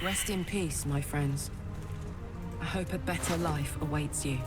Rest in peace, my friends. I hope a better life awaits you.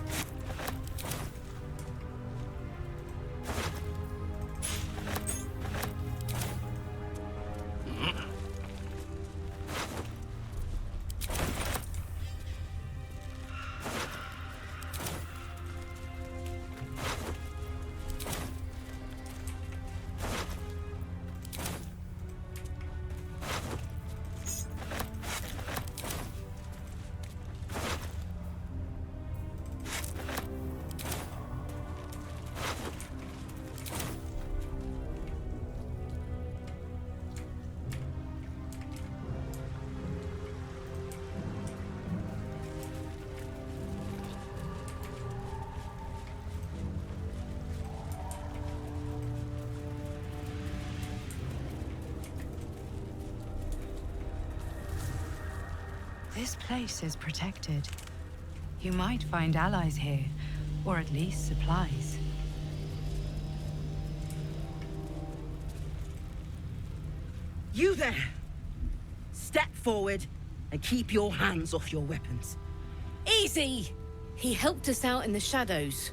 This place is protected. You might find allies here, or at least supplies. You there! Step forward and keep your hands off your weapons. Easy! He helped us out in the shadows.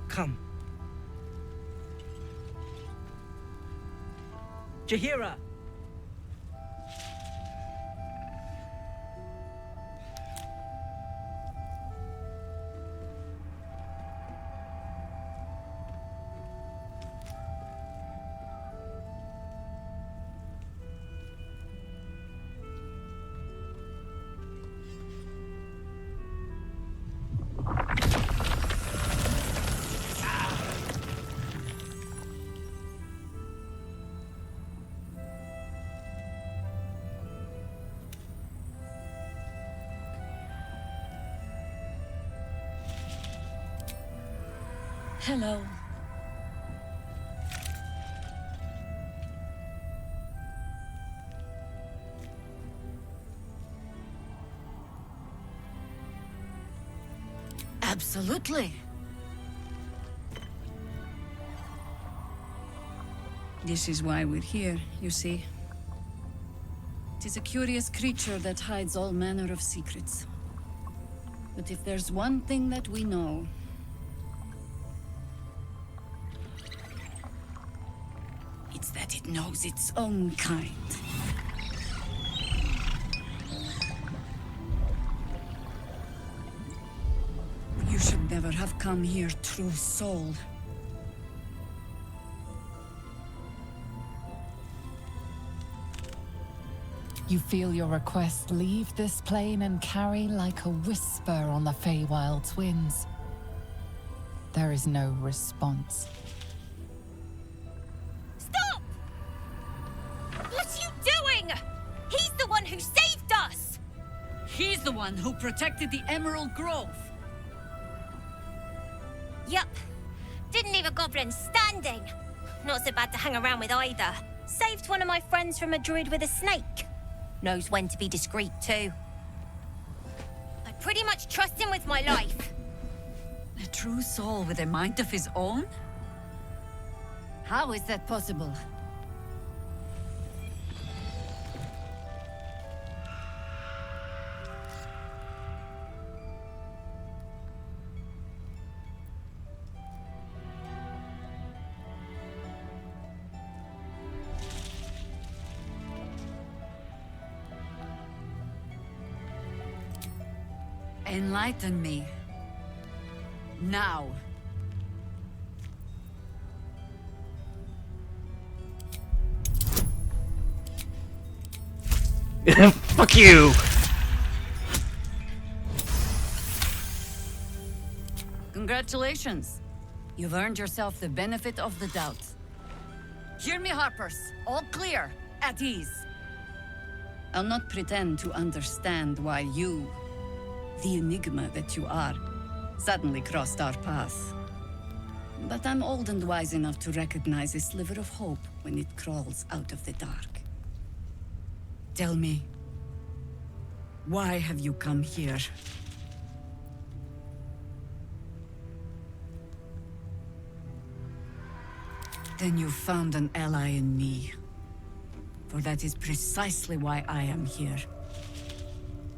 Come. Jahira! Hello. Absolutely. This is why we're here, you see. It is a curious creature that hides all manner of secrets. But if there's one thing that we know, it's that it knows its own kind. You should never have come here, true soul. You feel your request leave this plane and carry like a whisper on the Feywild's winds. There is no response. Stop! What are you doing? He's the one who saved us! He's the one who protected the Emerald Grove. Yup. Didn't leave a goblin standing. Not so bad to hang around with either. Saved one of my friends from a druid with a snake. Knows when to be discreet, too. I pretty much trust him with my life. A true soul with a mind of his own? How is that possible? Enlighten me. Now. Fuck you! Congratulations. You've earned yourself the benefit of the doubt. Hear me, Harpers. All clear. At ease. I'll not pretend to understand why you, the enigma that you are, suddenly crossed our path. But I'm old and wise enough to recognize a sliver of hope when it crawls out of the dark. Tell me, why have you come here? Then you found an ally in me. For that is precisely why I am here.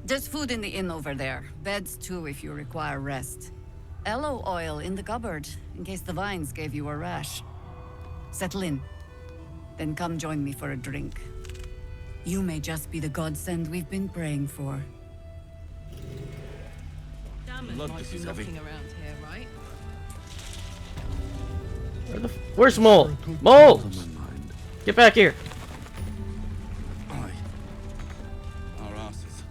There's food in the inn over there. Beds too if you require rest. Aloe oil in the cupboard, in case the vines gave you a rash. Settle in. Then come join me for a drink. You may just be the godsend we've been praying for. Damon might be knocking around here, right? Where's Mole? Mole! Get back here. Our asses.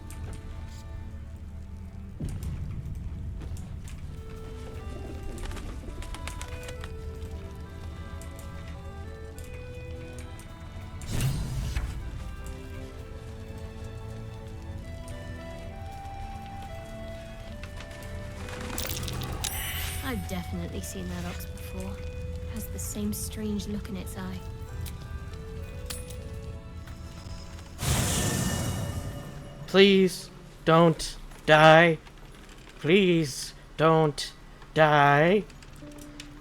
I've definitely seen that ox before. Has the same strange look in its eye. Please don't die. Please don't die.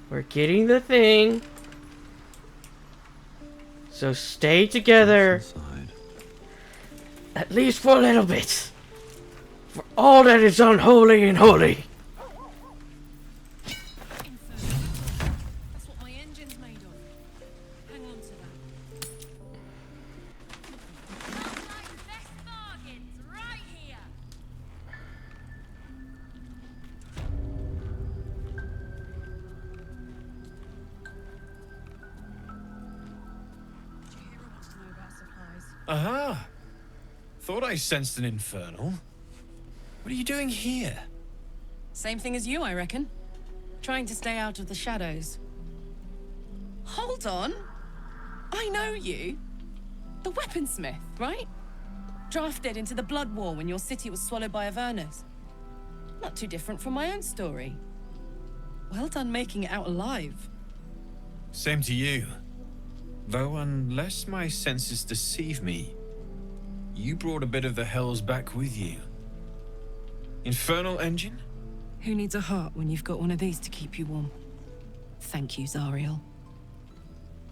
We're getting the thing. So stay together. At least for a little bit. For all that is unholy and holy. That's what my engine's made of. Hang on to that. Aha! Thought I sensed an infernal. What are you doing here? Same thing as you, I reckon. Trying to stay out of the shadows. Hold on. I know you. The weaponsmith, right? Drafted into the Blood War when your city was swallowed by Avernus. Not too different from my own story. Well done making it out alive. Same to you. Though unless my senses deceive me, you brought a bit of the hells back with you. Infernal engine? Who needs a heart when you've got one of these to keep you warm? Thank you, Zariel.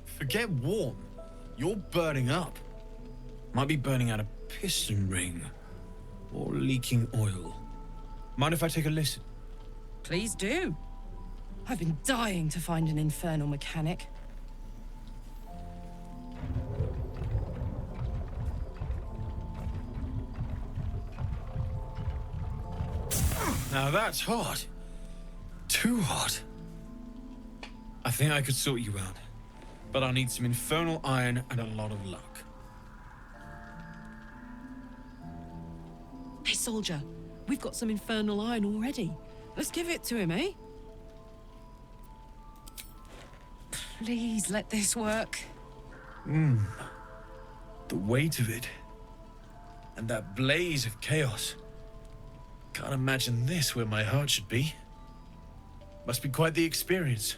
Forget warm. You're burning up. Might be burning out a piston ring. Or leaking oil. Mind if I take a listen? Please do. I've been dying to find an infernal mechanic. Now that's hot. Too hot. I think I could sort you out. But I'll need some infernal iron and a lot of luck. Hey, soldier. We've got some infernal iron already. Let's give it to him, eh? Please let this work. The weight of it. And that blaze of chaos. Can't imagine this where my heart should be. Must be quite the experience.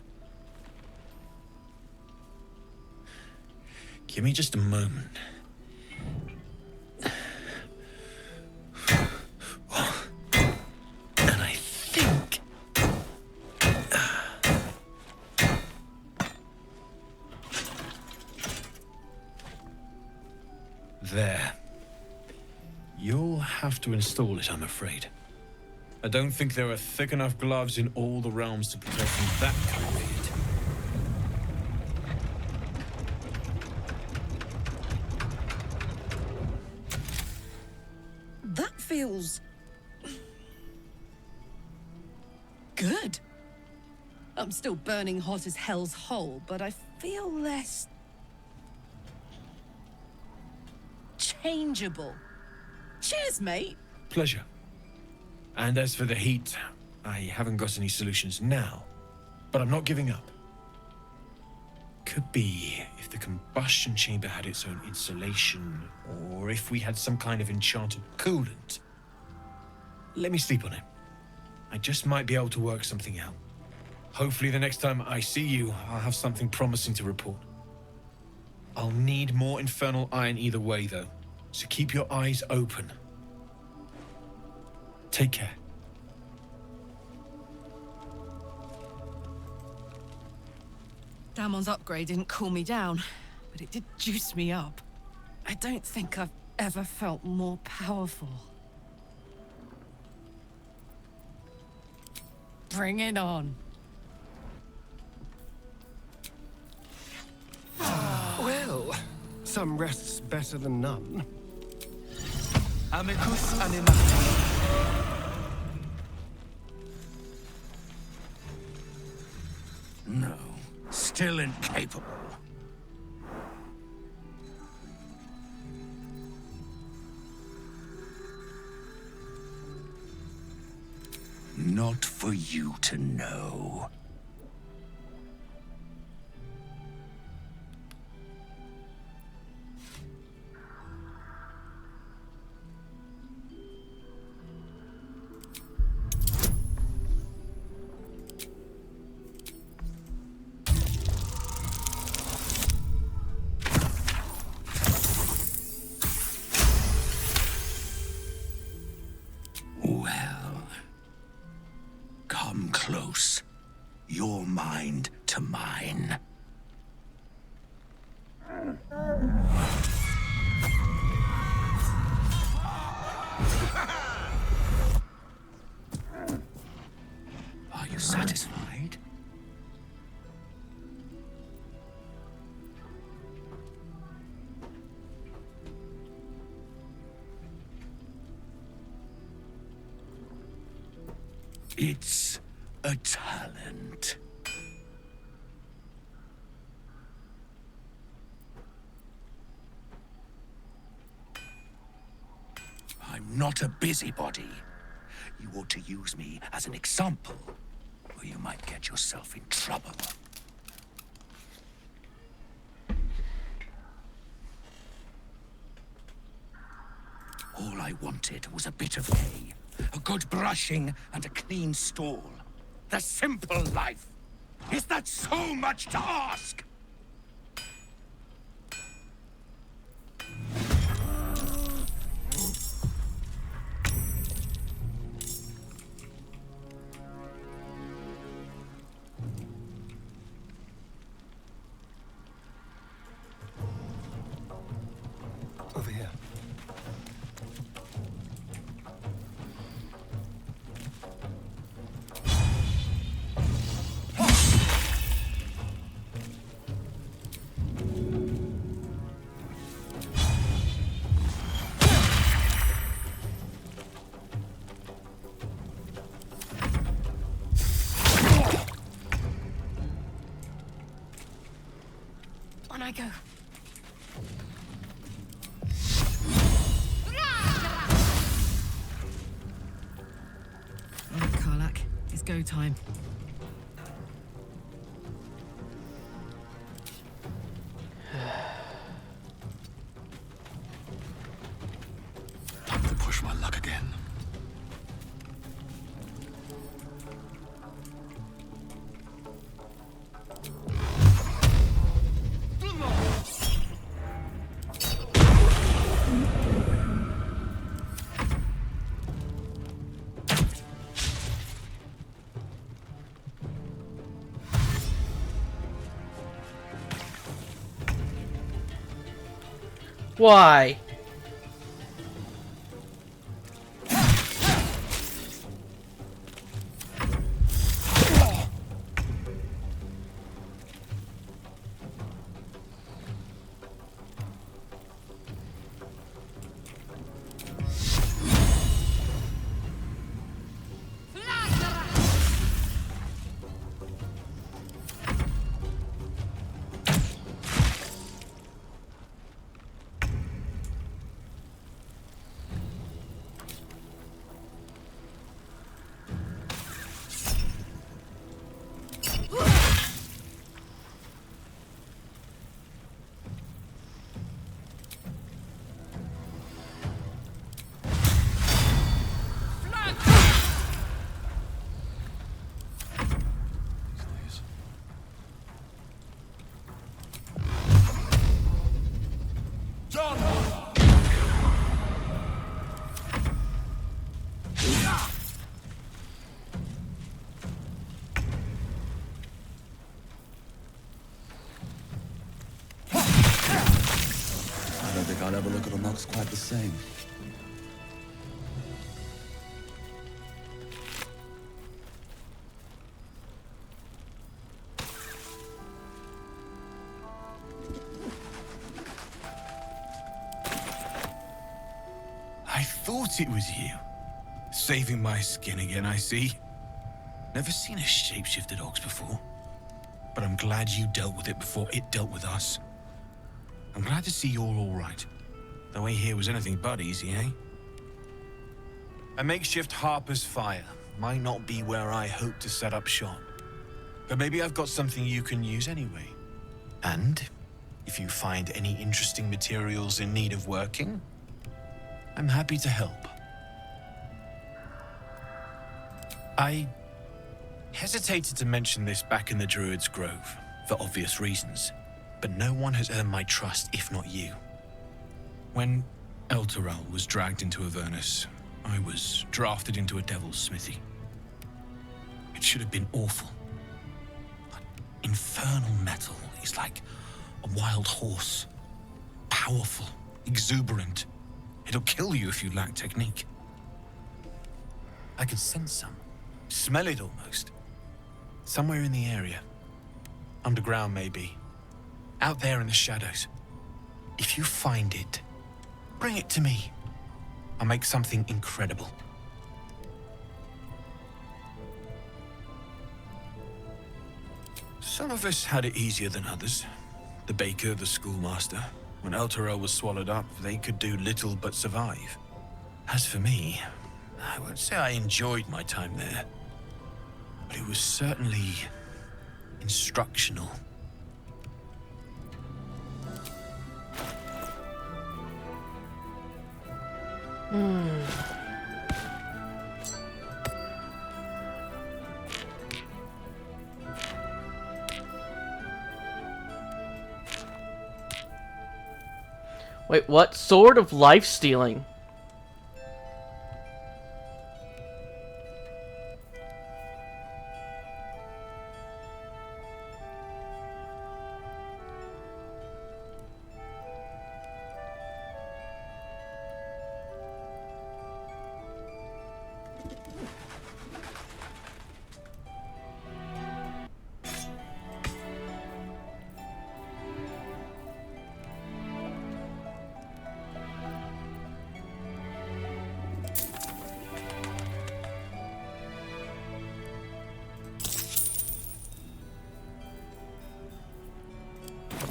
Give me just a moment. And I think... There. You'll have to install it, I'm afraid. I don't think there are thick enough gloves in all the realms to protect from that kind of heat. That feels... good. I'm still burning hot as hell's hole, but I feel less... changeable. Cheers, mate. Pleasure. And as for the heat, I haven't got any solutions now, but I'm not giving up. Could be if the combustion chamber had its own insulation, or if we had some kind of enchanted coolant. Let me sleep on it. I just might be able to work something out. Hopefully the next time I see you, I'll have something promising to report. I'll need more infernal iron either way, though, so keep your eyes open. Take care. Damon's upgrade didn't cool me down, but it did juice me up. I don't think I've ever felt more powerful. Bring it on. Well, some rest's better than none. Amicus animatus. No, still incapable. Not for you to know. Well, come close. Your mind to mine. Are you satisfied? It's a talent. I'm not a busybody. You ought to use me as an example, or you might get yourself in trouble. All I wanted was a bit of hay, a good brushing, and a clean stall. The simple life. Is that so much to ask? Over here. On I go. All right, Karlak. It's go time. Time to push my luck again. Why? think I'll ever look at a Nox quite the same. I thought it was you. Saving my skin again, I see. Never seen a shapeshifted ox before. But I'm glad you dealt with it before it dealt with us. I'm glad to see you're all right. The way here was anything but easy, eh? A makeshift Harper's Fire might not be where I hope to set up shop. But maybe I've got something you can use anyway. And if you find any interesting materials in need of working, I'm happy to help. I hesitated to mention this back in the Druid's Grove, for obvious reasons, but no one has earned my trust if not you. When Elturel was dragged into Avernus, I was drafted into a devil's smithy. It should have been awful. But infernal metal is like a wild horse. Powerful, exuberant. It'll kill you if you lack technique. I can sense some. Smell it almost. Somewhere in the area. Underground, maybe. Out there in the shadows. If you find it, bring it to me. I'll make something incredible. Some of us had it easier than others. The baker, the schoolmaster. When Elturel was swallowed up, they could do little but survive. As for me, I won't say I enjoyed my time there, but it was certainly instructional. Wait, what? Sword of life stealing?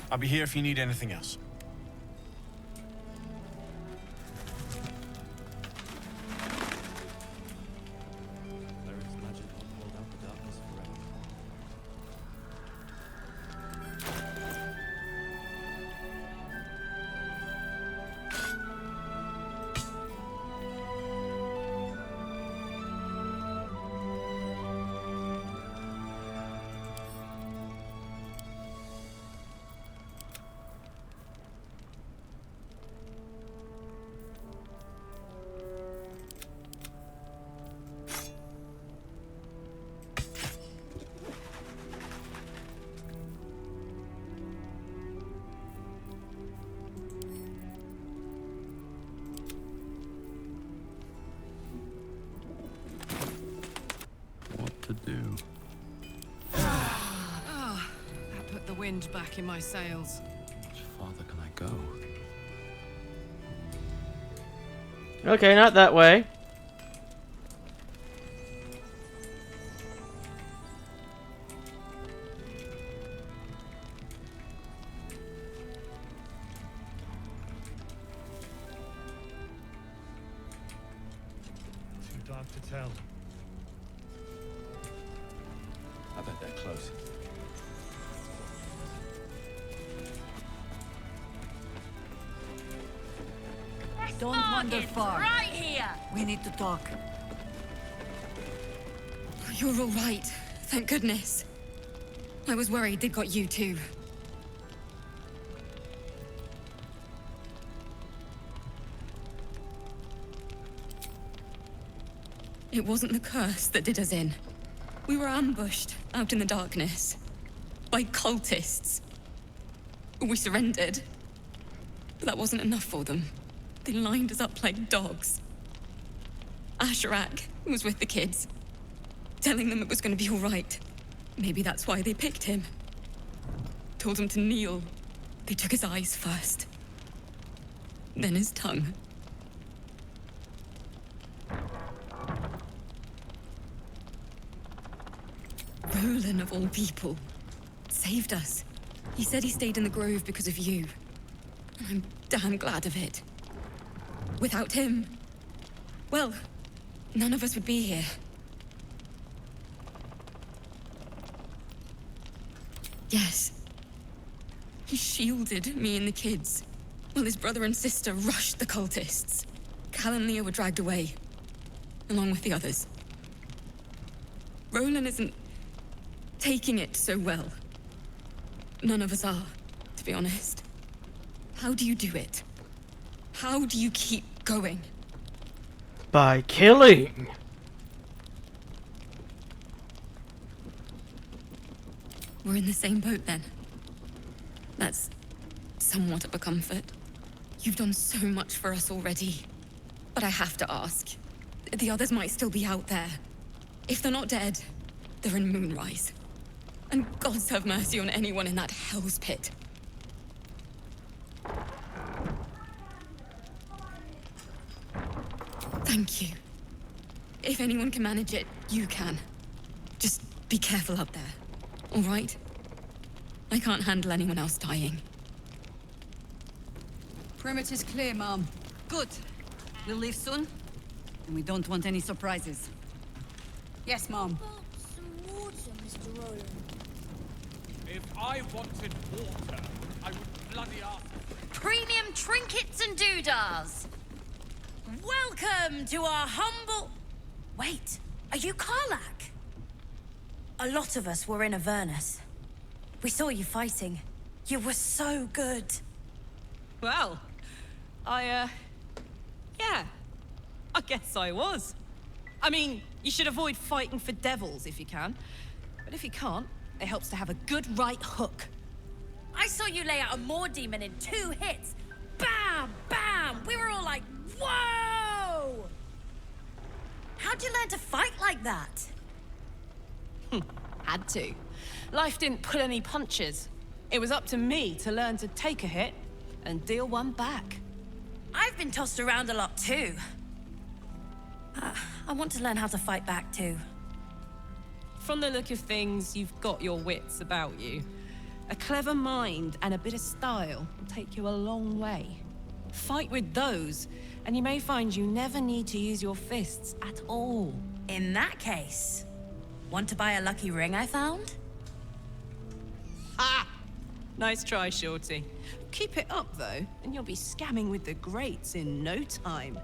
I'll be here if you need anything else. To do. That put the wind back in my sails. How much farther can I go? Okay, not that way. Too dark to tell. I bet they're close. Don't wander far. Right here! We need to talk. You're all right. Thank goodness. I was worried they'd got you too. It wasn't the curse that did us in. We were ambushed out in the darkness by cultists. We surrendered. But that wasn't enough for them. They lined us up like dogs. Asherak was with the kids, telling them it was going to be all right. Maybe that's why they picked him. Told him to kneel. They took his eyes first. Then his tongue. Roland, of all people, saved us. He said he stayed in the grove because of you. I'm damn glad of it. Without him, well, none of us would be here. Yes. He shielded me and the kids, while his brother and sister rushed the cultists. Cal and Leah were dragged away, along with the others. Roland isn't taking it so well. None of us are, to be honest. How do you do it? How do you keep going? By killing. We're in the same boat then. That's somewhat of a comfort. You've done so much for us already. But I have to ask. The others might still be out there. If they're not dead, they're in Moonrise. And gods have mercy on anyone in that hell's pit. Thank you. If anyone can manage it, you can. Just be careful out there, all right? I can't handle anyone else dying. Perimeter's clear, Mom. Good. We'll leave soon, and we don't want any surprises. Yes, Mom. Some water, Mr. Roland. If I wanted water, I would bloody ask. Premium trinkets and doodahs. Welcome to our humble... Wait, are you Karlak? A lot of us were in Avernus. We saw you fighting. You were so good. Well, yeah, I guess I was. I mean, you should avoid fighting for devils if you can. But if you can't, it helps to have a good right hook. I saw you lay out a Moor demon in 2 hits. Bam! Bam! We were all like, whoa! How'd you learn to fight like that? Had to. Life didn't pull any punches. It was up to me to learn to take a hit and deal one back. I've been tossed around a lot too. I want to learn how to fight back too. From the look of things, you've got your wits about you. A clever mind and a bit of style will take you a long way. Fight with those, and you may find you never need to use your fists at all. In that case, want to buy a lucky ring I found? Ha! Nice try, Shorty. Keep it up, though, and you'll be scamming with the greats in no time.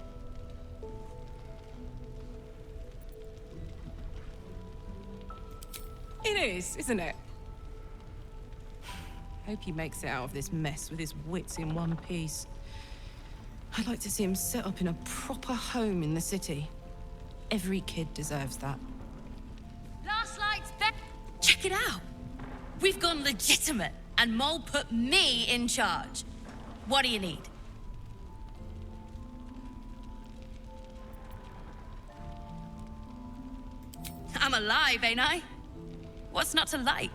It is, isn't it? Hope he makes it out of this mess with his wits in one piece. I'd like to see him set up in a proper home in the city. Every kid deserves that. Last light's back. Check it out. We've gone legitimate, and Mole put me in charge. What do you need? I'm alive, ain't I? What's not to like?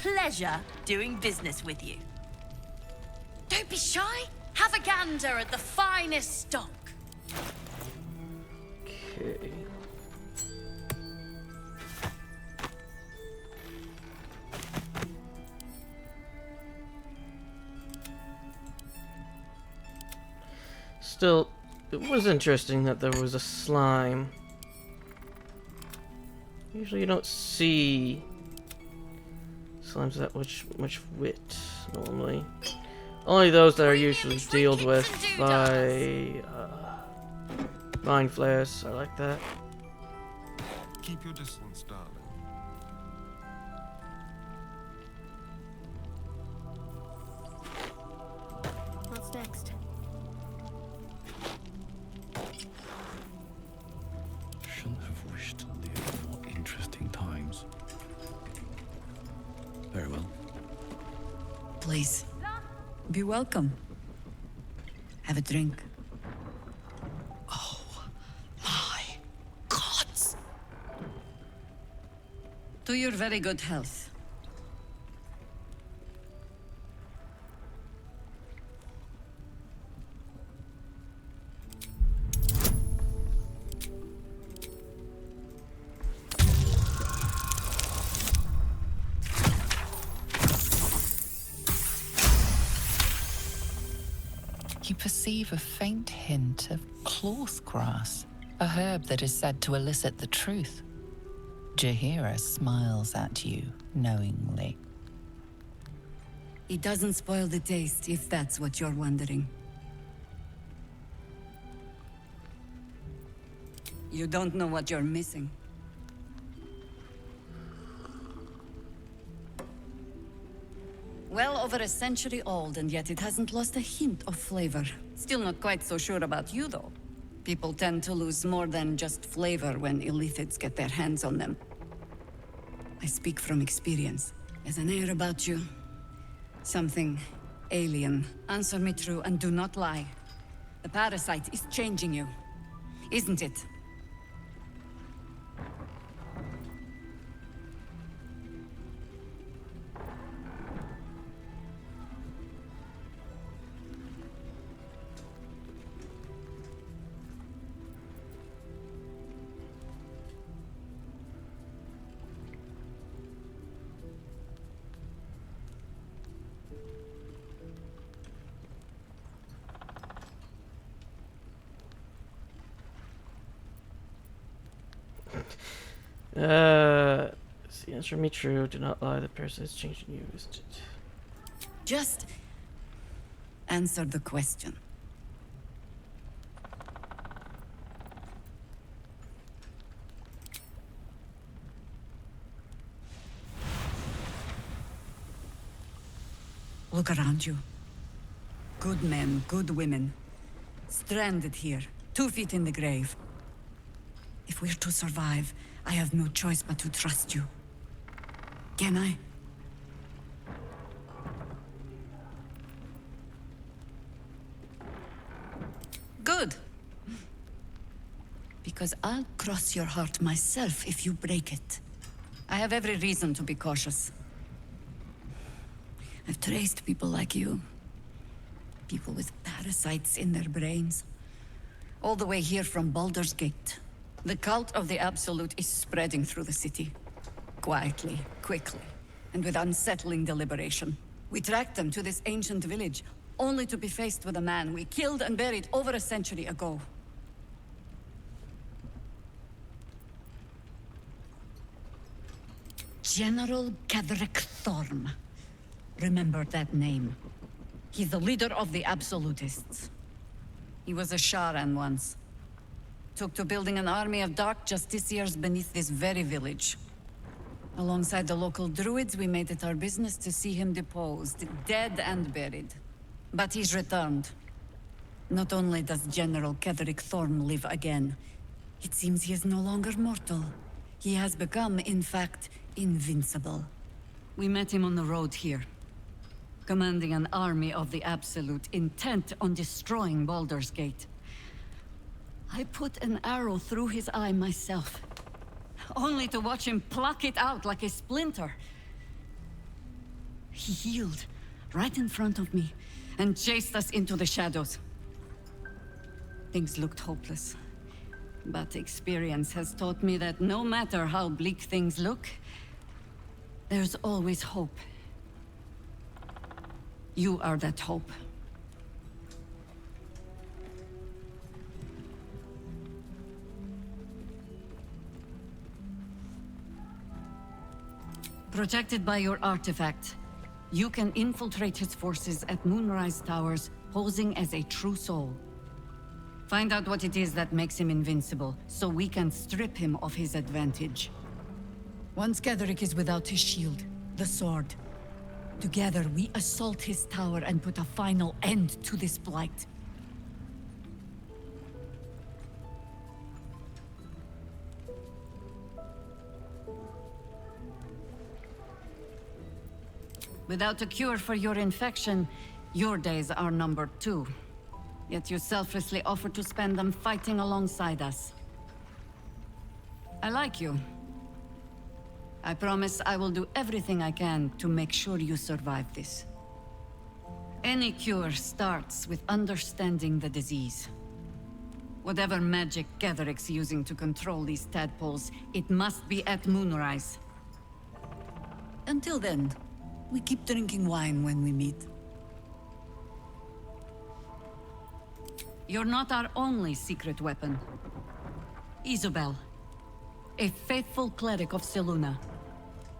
Pleasure doing business with you. Don't be shy. Have a gander at the finest stock. Okay. Still, it was interesting that there was a slime. Usually you don't see slimes that much wit, normally. Only those that are usually dealt with by mind flayers are like that. Keep your distance, darling. What's next? Shouldn't have wished to live more interesting times. Very well. Please, be welcome. Have a drink. Oh, my gods! To your very good health. You perceive a faint hint of cloth grass, a herb that is said to elicit the truth. Jahira smiles at you knowingly. It doesn't spoil the taste, if that's what you're wondering. You don't know what you're missing. Well over a century old, and yet it hasn't lost a hint of flavor. Still not quite so sure about you, though. People tend to lose more than just flavor when illithids get their hands on them. I speak from experience. There's an air about you. Something alien. Answer me true and do not lie. The parasite is changing you, isn't it? Is the answer me true? Do not lie, the person is changing you, isn't it? Just answer the question. Look around you. Good men, good women. Stranded here, 2 feet in the grave. If we're to survive, I have no choice but to trust you. Can I? Good. Because I'll cross your heart myself if you break it. I have every reason to be cautious. I've traced people like you. People with parasites in their brains. All the way here from Baldur's Gate. The cult of the Absolute is spreading through the city. Quietly, quickly, and with unsettling deliberation. We tracked them to this ancient village, only to be faced with a man we killed and buried over a century ago. General Ketheric Thorm. Remember that name. He's the leader of the Absolutists. He was a Sharan once. Took to building an army of dark justiciars beneath this very village. Alongside the local druids, we made it our business to see him deposed, dead and buried. But he's returned. Not only does General Ketheric Thorm live again, it seems he is no longer mortal. He has become, in fact, invincible. We met him on the road here, commanding an army of the Absolute, intent on destroying Baldur's Gate. I put an arrow through his eye myself, only to watch him pluck it out like a splinter. He healed right in front of me and chased us into the shadows. Things looked hopeless, but experience has taught me that no matter how bleak things look, there's always hope. You are that hope. Protected by your artifact, you can infiltrate his forces at Moonrise Towers, posing as a true soul. Find out what it is that makes him invincible, so we can strip him of his advantage. Once Getherick is without his shield, the sword, together we assault his tower and put a final end to this blight. Without a cure for your infection, your days are numbered too. Yet you selflessly offer to spend them fighting alongside us. I like you. I promise I will do everything I can to make sure you survive this. Any cure starts with understanding the disease. Whatever magic Getherick's using to control these tadpoles, it must be at Moonrise. Until then, we keep drinking wine when we meet. You're not our only secret weapon. Isobel, a faithful cleric of Selûne,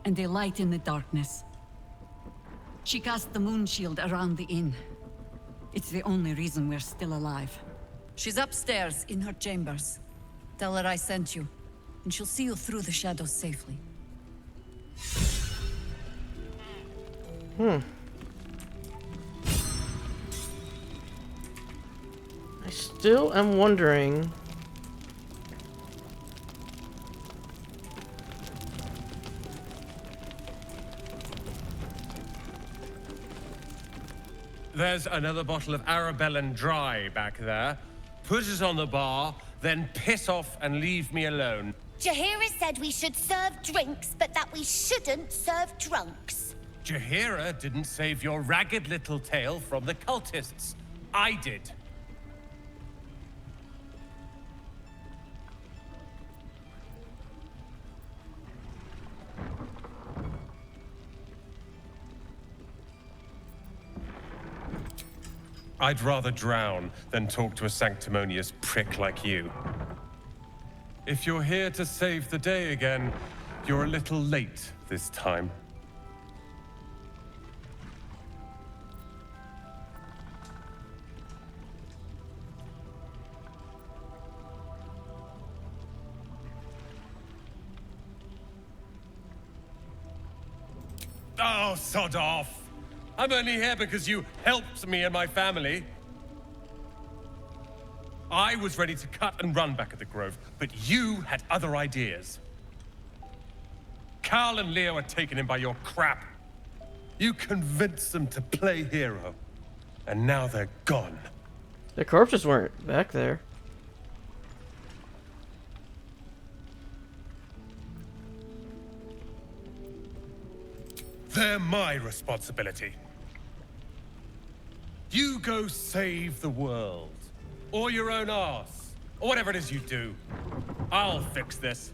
and a light in the darkness. She cast the moon shield around the inn. It's the only reason we're still alive. She's upstairs in her chambers. Tell her I sent you, and she'll see you through the shadows safely. I still am wondering. There's another bottle of Arabellan Dry back there. Put it on the bar, then piss off and leave me alone. Jaheira said we should serve drinks, but that we shouldn't serve drunks. Jaheira didn't save your ragged little tail from the cultists. I did. I'd rather drown than talk to a sanctimonious prick like you. If you're here to save the day again, you're a little late this time. Oh, sod off! I'm only here because you helped me and my family. I was ready to cut and run back at the Grove, but you had other ideas. Carl and Leo are taken in by your crap. You convinced them to play hero, and now they're gone. The corpses weren't back there. They're my responsibility. You go save the world. Or your own arse. Or whatever it is you do. I'll fix this.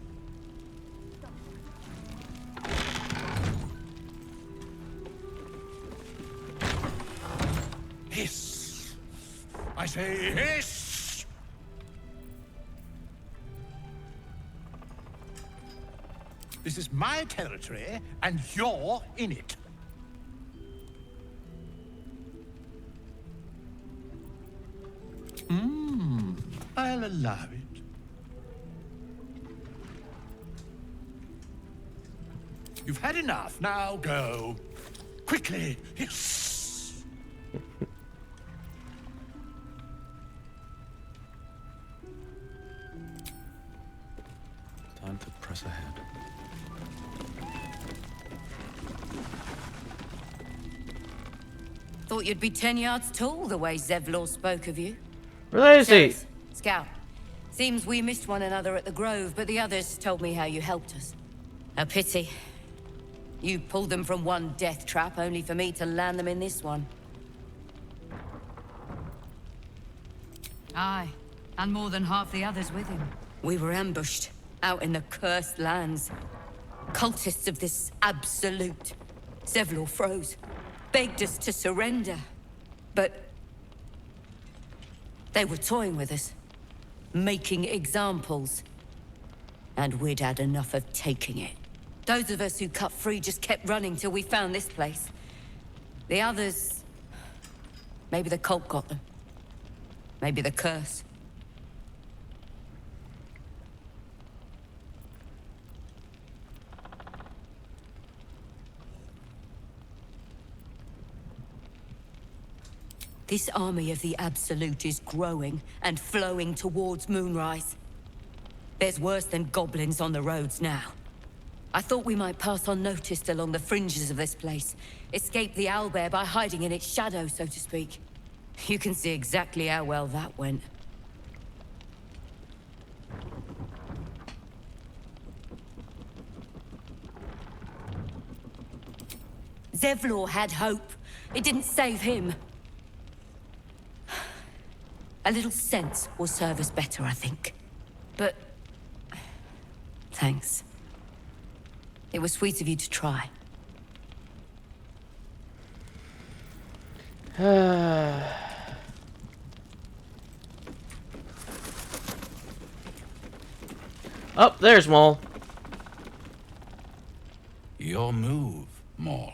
Hiss! I say hiss! This is my territory, and you're in it. I'll allow it. You've had enough. Now go. Quickly. Yes. Time to press ahead. Thought you'd be 10 yards tall the way Zevlor spoke of you. Where is he? Says, Scout. Seems we missed one another at the Grove, but the others told me how you helped us. A pity. You pulled them from one death trap, only for me to land them in this one. Aye, and more than half the others with him. We were ambushed, out in the cursed lands. Cultists of this absolute. Zevlor froze, begged us to surrender. But they were toying with us, making examples. And we'd had enough of taking it. Those of us who cut free just kept running till we found this place. The others... maybe the cult got them. Maybe the curse. This army of the Absolute is growing and flowing towards Moonrise. There's worse than goblins on the roads now. I thought we might pass unnoticed along the fringes of this place, escape the owlbear by hiding in its shadow, so to speak. You can see exactly how well that went. Zevlor had hope. It didn't save him. A little sense will serve us better, I think. But... thanks. It was sweet of you to try. Oh, there's Maul. Your move, Maul.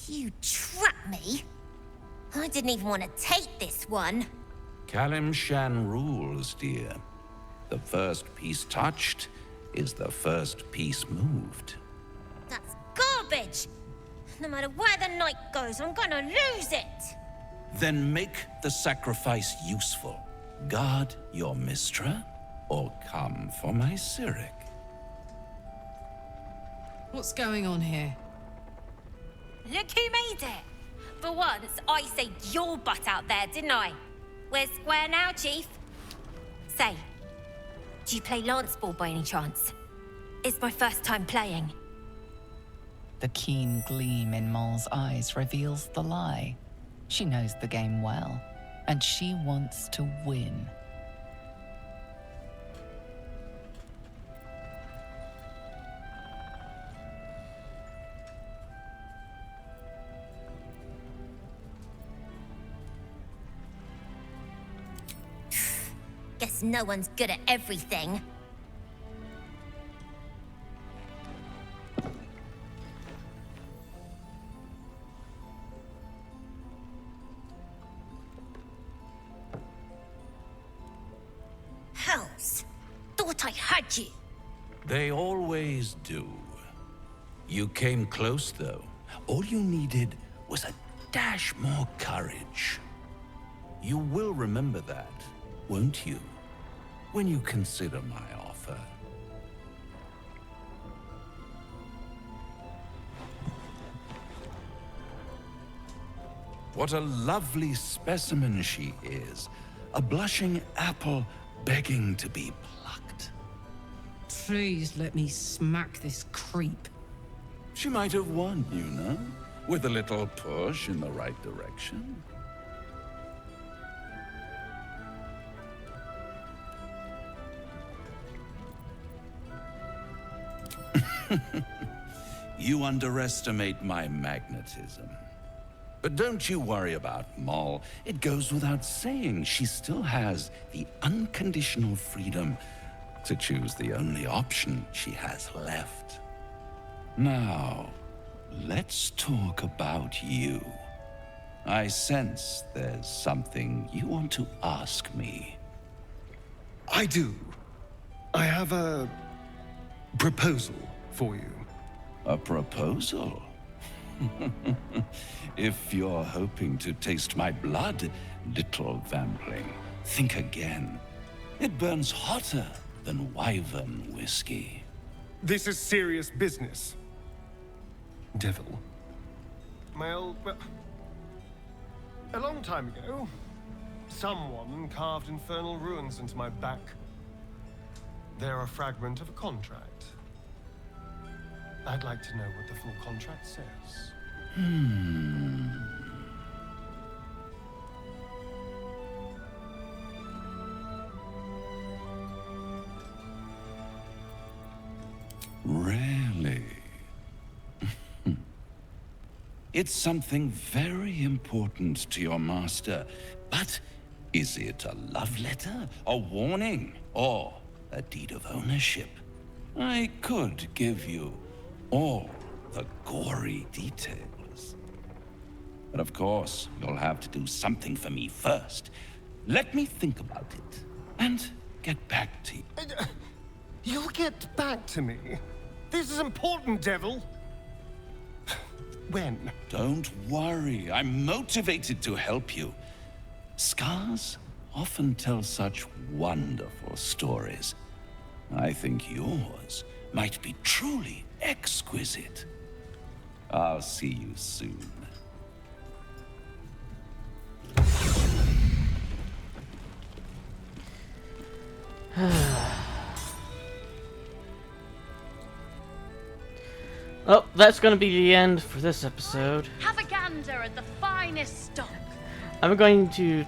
You trapped me? I didn't even want to take this one. Kalimshan rules, dear. The first piece touched is the first piece moved. That's garbage! No matter where the night goes, I'm gonna lose it! Then make the sacrifice useful. Guard your Mistra, or come for my Cyric. What's going on here? Look who made it! For once, I saved your butt out there, didn't I? We're square now, Chief. Say, do you play lance ball by any chance? It's my first time playing. The keen gleam in Maul's eyes reveals the lie. She knows the game well, and she wants to win. Guess no one's good at everything. Hells! Thought I had you! They always do. You came close, though. All you needed was a dash more courage. You will remember that, won't you? When you consider my offer. What a lovely specimen she is. A blushing apple begging to be plucked. Please let me smack this creep. She might have won, you know, with a little push in the right direction. You underestimate my magnetism. But don't you worry about Maul. It goes without saying she still has the unconditional freedom to choose the only option she has left. Now, let's talk about you. I sense there's something you want to ask me. I do. I have a proposal for you. A proposal? If you're hoping to taste my blood, little vampling, think again. It burns hotter than wyvern whiskey. This is serious business. Devil. Well, a long time ago, someone carved infernal runes into my back. They're a fragment of a contract. I'd like to know what the full contract says. Really? It's something very important to your master. But is it a love letter, a warning, or a deed of ownership? I could give you all the gory details. But of course, you'll have to do something for me first. Let me think about it, and get back to you. You'll get back to me? This is important, Devil. When? Don't worry, I'm motivated to help you. Scars often tell such wonderful stories. I think yours might be truly exquisite. I'll see you soon. Oh, that's gonna be the end for this episode. Have a gander at the finest stock. I'm going to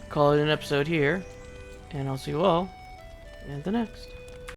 call it an episode here, and I'll see you all in the next.